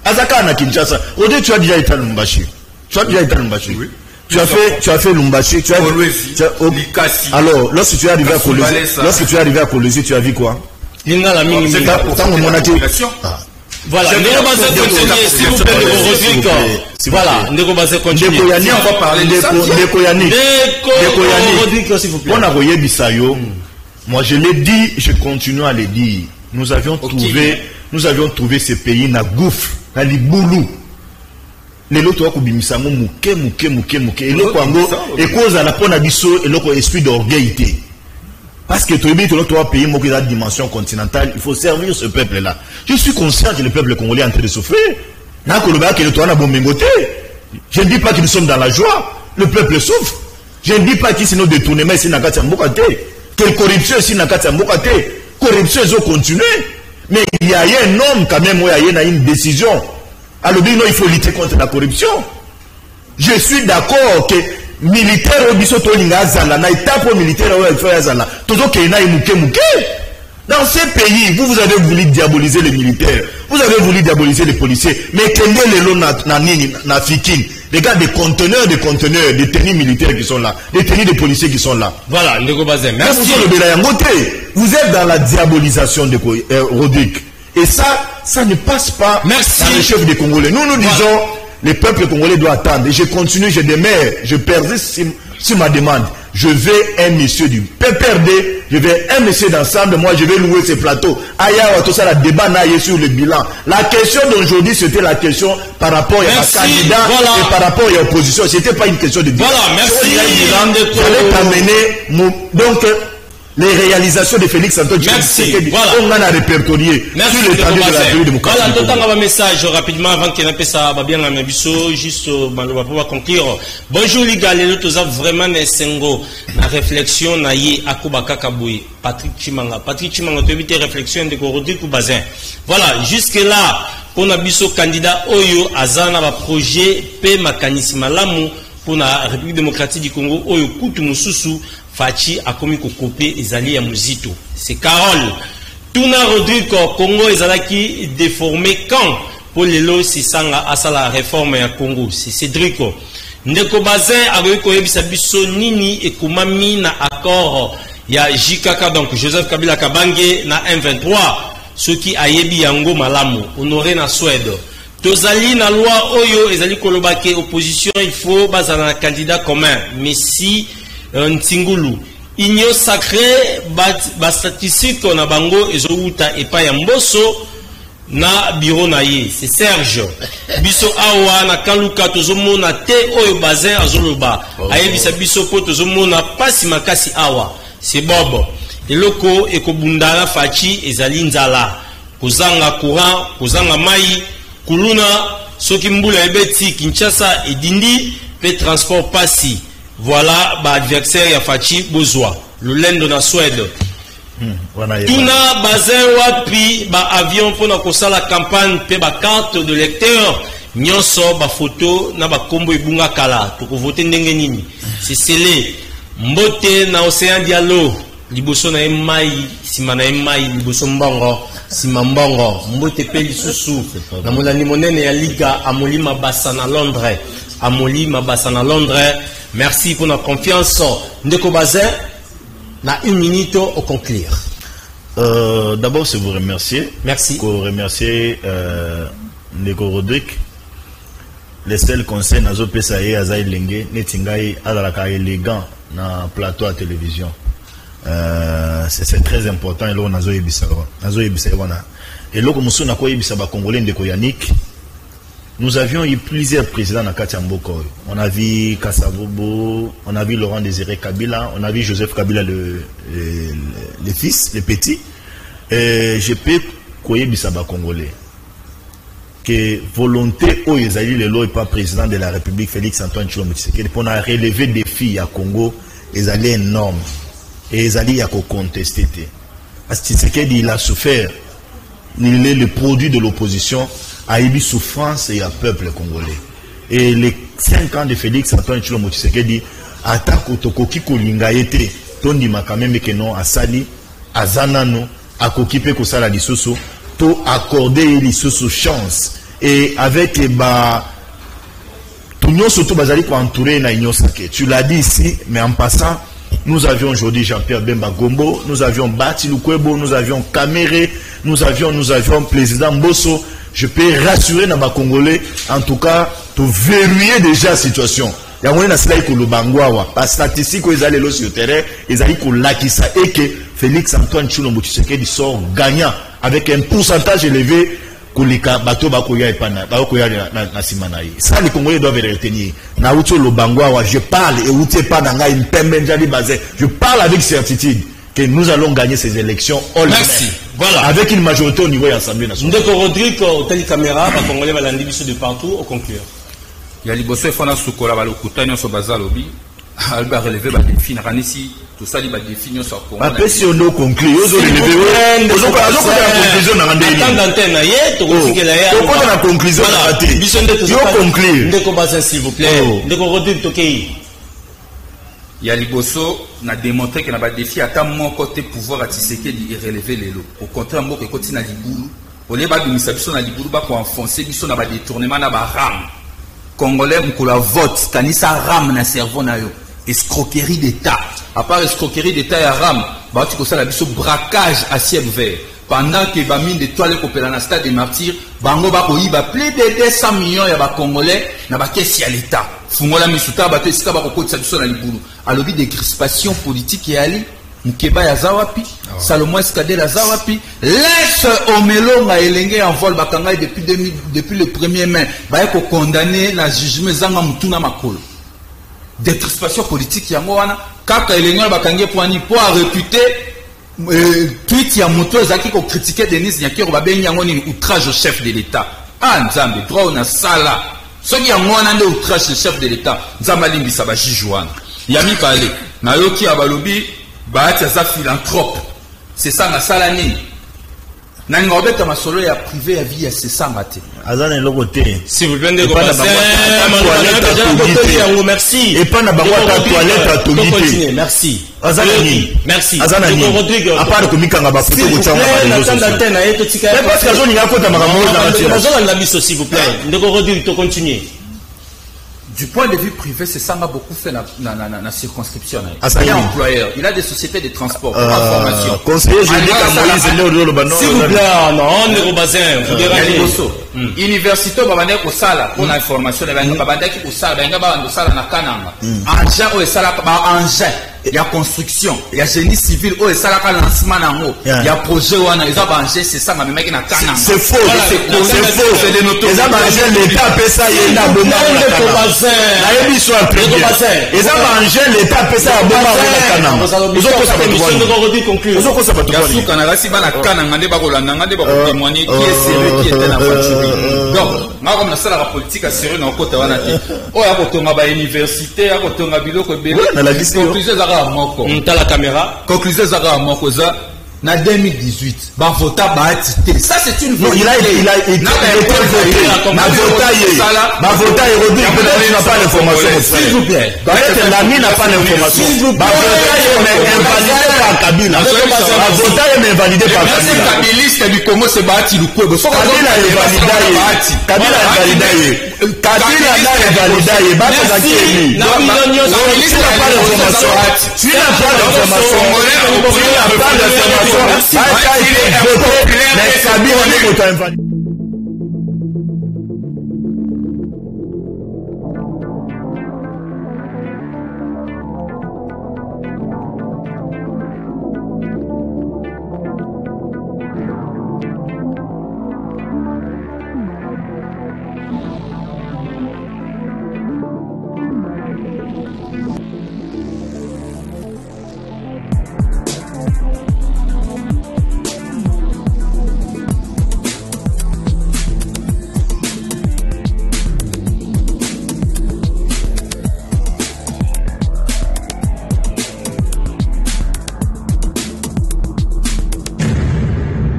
Azaka na Kinshasa. Rodrigue, tu as déjà été à Lumbashi. Tu as déjà été à Lumbashi. Oui. Tu as fait Lumbashi, tu as alors lorsque tu es arrivé à Kolwezi, tu as vu quoi? Il n'a la mine. Voilà, s'il vous plaît, Rodrigue. Voilà, Ndeko continue. On va parler de Rodrigue, s'il vous plaît. On a voyé Bissayo. Moi, je l'ai dit, je continue à le dire. Nous avions trouvé ce pays na gouffre, na liboulou. Les loto ko bimisango muke. Et le Congo, et cause à la pona biso, et le esprit d'orgueillité. Parce que tout le pays, moi, qui a la dimension continentale, il faut servir ce peuple-là. Je suis conscient que le peuple congolais est en train de souffrir. Je ne dis pas que nous sommes dans la joie. Le peuple souffre. Je ne dis pas qu'il y a nos détournements ici dans la Mbokate. Quelle corruption ici dans la Mbokate. Corruption, ils ont continué. Mais il y a un homme quand même, il y a une décision. Alors, il faut lutter contre la corruption. Je suis d'accord que militaire au biso tolinga zala na étape militaire au faut zala toujours que na muke. Dans ces pays vous avez voulu diaboliser les militaires, vous avez voulu diaboliser les policiers, mais kende lelo na fikine les gars des conteneurs des tenues militaires qui sont là, des tenues des policiers qui sont là. Voilà, Ndeko Bazen, merci. Vous êtes dans la diabolisation de Rodrigue et ça ne passe pas. Merci. Dans les chefs des Congolais. Nous disons le peuple congolais doit attendre. Et je continue, je demeure, je persiste sur ma demande. Je veux un monsieur du PPRD, je veux un monsieur d'ensemble, moi je vais louer ces plateaux. Aïe, tout ça, la débat n'a sur le bilan. La question d'aujourd'hui, c'était la question par rapport à un candidat et par rapport à l'opposition. Ce n'était pas une question de bilan. Voilà, merci. J'allais t'amener donc les réalisations de Félix Antoine Tshisekedi. Voilà. On en a répertorié sur le temps de la République démocratique. Voilà, tout un message rapidement avant qu'il n'ait pas ça, bien la même juste pour conclure. Bonjour les gars, les autres vraiment nesengo na réflexion na yé akobaka kaboué. Patrick Chimanga, tu évites réflexion de Rodrigue ou Bazin. Voilà, jusque là, pour na biso candidat Oyo Azana va projet P Makanissi Malamu pour la République démocratique du Congo Oyo Kutu Mususu. Fachi a commis copier Ezali ya Muzito. C'est Carole. Tuna Rodrigue Congo Ezalaki déformé quand pour les lois si sanga à la réforme ya Congo. C'est Cédric. Ndeko Bazin a réussi biso nini et kumami na accord ya JKK donc Joseph Kabila Kabange na M23 ce qui a yebi yango malamu honoré na Suède. Tozali na loi Oyo Ezali kolobake opposition il faut bazana un candidat commun. Mais si Ntingulu Igno sacré ba statistique na bango ezouta et pas yamboso na bureau na ye c'est Serge biso awa na kaluka tozomona te oyo Bazin azoloba ayebisa biso po tozomona pasi makasi awa c'est Bob eloko ekobundana fachi ezali nzala kozanga courant kozanga mai kuluna soki mbula ebeti Kinshasa edindi pe transport pasi. Voilà, adversaire ya Fachi Bozwa, le lendo na Suède. Tuna Bazin wapi ba avion pour na kosala campagne pe ba carte de lecteur nyonso ba photo na ba kombo ebunga kala to ko voter ndenge nini. C'est scellé. Mbote na Océan Diallo liboso na mai sima na mai liboso mbongo sima mbongo mbote pe lisusu na molani monene ya liga amolima basa na Londres amolima basa na Londres. Merci pour notre confiance. Ndeko Bazin, na une minute au conclure. D'abord, c'est vous remercier. Merci. Pour remercier Ndeko Rodrigue. Les seuls conseils nazo pesa ye azaï lenge netingai adalaka élégant na plateau à télévision. C'est très important et là nazo yebisa wana. Et là comme sona ko yebisa ba congolais Ndeko Yannick. Nous avions eu plusieurs présidents na kati ya mboka. On a vu Kasavubu, on a vu Laurent Désiré Kabila, on a vu Joseph Kabila le fils, le petit. Et je peux koyebisa ba congolais que volonté où ils allaient le lot et pas président de la République Félix Antoine Tshilombo Tshisekedi pour relever des défis à Congo, ils allaient énormes et ils allaient à contester. Parce que Tshisekedi il a souffert, il est le produit de l'opposition, a eu souffrance et à peuple congolais. Et les 5 ans de Félix Antoine Tshilombo Tshisekedi attaque au Tokoki Kolingaete, Tondi Makameme Kenon Asali, Azanano, à Kokipe Kosala Lissoso. Pour accorder les chance et avec tout nous surtout basali pour entourer na Sake. Tu l'as dit ici, mais en passant, nous avions aujourd'hui Jean-Pierre Bemba Gombo, nous avions Bati Lukwebo, nous avions Kamere, nous avions président Bosso. Je peux rassurer na Congolais, en tout cas, pour verrouiller déjà la situation. Il y a moyen de bangwawa par statistique ils allaient sur le terrain, ils allaient pour l'acquisa et que Félix Antoine Tshilombo Tshisekedi sort gagnant avec un pourcentage élevé kulika bato bakoya epana bakoya na simanaï. Ça les Congolais doivent retenir. Na uto lo bangwawa, je parle et outé pas nanga impembe njali basé. Je parle avec certitude que nous allons gagner ces élections. Merci. Voilà. Avec une majorité au niveau de l'Assemblée nationale. Ndeko Rodrigue, telle caméra, les Congolais vont l'andi de partout au conclure. Il y a liboso fona sukola balokuta nyoso bazalobi alba relever ba défi na kanisi tout ça li ba défi nyoso ko après si on doit conclure ozo relever ozo ko la conclusion na ngandeli attends d'antenne ye to kosikela ya to ko na conclusion na raté yo conclure ndeko basa s'il vous plaît ndeko Rodrigue tokei ya liboso na démontrer que na ba défi ata mon côté pouvoir à Tshisekedi relever les lots au contraire mboka ekoti na libulu ole ba dumisa biso na libulu ba ko enfoncer biso na ba détournement na ba ram Congolais mkola vote kanisa ram na cerveau na yo escroquerie d'état à part escroquerie d'état ya ram ba tu ko sala biso braquage à ciel ouvert pendant que ba mine de toile ko pela na stade des martyrs bango ba ko yiba plus de 200 millions ya ba congolais na ba caisse ya l'état fungola misuta ba to esika ba ko kotisa biso na libulu alobi de crispation politique ya ali Mkeba ya zawapi, Salomon Eskadel ya zawapi, laisse Omelonga elenge en vol bakanga depuis le 1er mai, ba ko condamné na jugement zanga mutuna makolo. Décrispation politique ya ngwana, kaka elenge bakange poani pour réputer tweet ya muto ezaki ko critiquer Denis Nyakero ba bengi yango ni outrage au chef de l'état. Ah nzambe droit na sala. Soki ya ngwana nde outrage au chef de l'état, nzamba limbisa ba jijwana. Yami pale, na yoki abalobi Bahati za philanthrope. C'est ça na salani. Na ngobeta masolo ya privé ya vie c'est ça maté. Azana lokoté. S'il vous plaît de merci. Et pas na bango ta toilette à togité. Merci. Azana ni. Merci. Azana ni. À part ko mikanga ba photo ko tsanga ba réseaux sociaux. Mais parce que zoni ngako ta makambo za maté. Azana la biso s'il vous plaît. Ndeko Rodrigue to continuer. Du point de vue privé, c'est ça m'a beaucoup fait la circonscription. Il est employeur, il a des sociétés de transport, information. Conseiller, je dis qu'à Moïse, s'il vous plaît, non, on est au bassin. Université, on va dire sala pour l'information, on va dire qu'il sala, on va dire sala na kananga. Engin, on sala engin. Il y a construction, il y a génie civil, oh, et ça là, lancement nango. Il y a projet, il y a engin, c'est ça, mais mec, c'est faux, c'est faux, c'est des notos. Les engins, l'État paie ça, il y a un bon bassin. La émission est très bien. Les engins, l'État paie ça, à bon bassin. Nous avons ça, nous avons ça, Yasu Kanara, si bana kananga, ne bako landanga, ne bako témoigner qui est sérieux, qui est dans la voiture. Donc, moi, comme la salle politique, sérieux, dans le côté, on a dit, oh, il y a kotonga ba université, il y a kotonga biloko bébé. La caméra. Conclusion Zara Mokoza. En 2018, Bavota Bahatite. Ça, c'est une non, il a voté. Bavota et Rodrigue, peut-être qu'il n'a pas l'information. S'il vous plaît. Peut-être l'ami n'a pas l'information. Bavota est invalidé par Kabila. Bavota est invalidé par Kabila. Kabiliste du Congo, c'est Bahati Lukwebo. Kabila est validé. Kabila est validé. Kabila est validé. Bavota Kemi. S'il n'a pas l'information, s'il n'a pas l'information, ça a été voté, mais Kabila n'est pas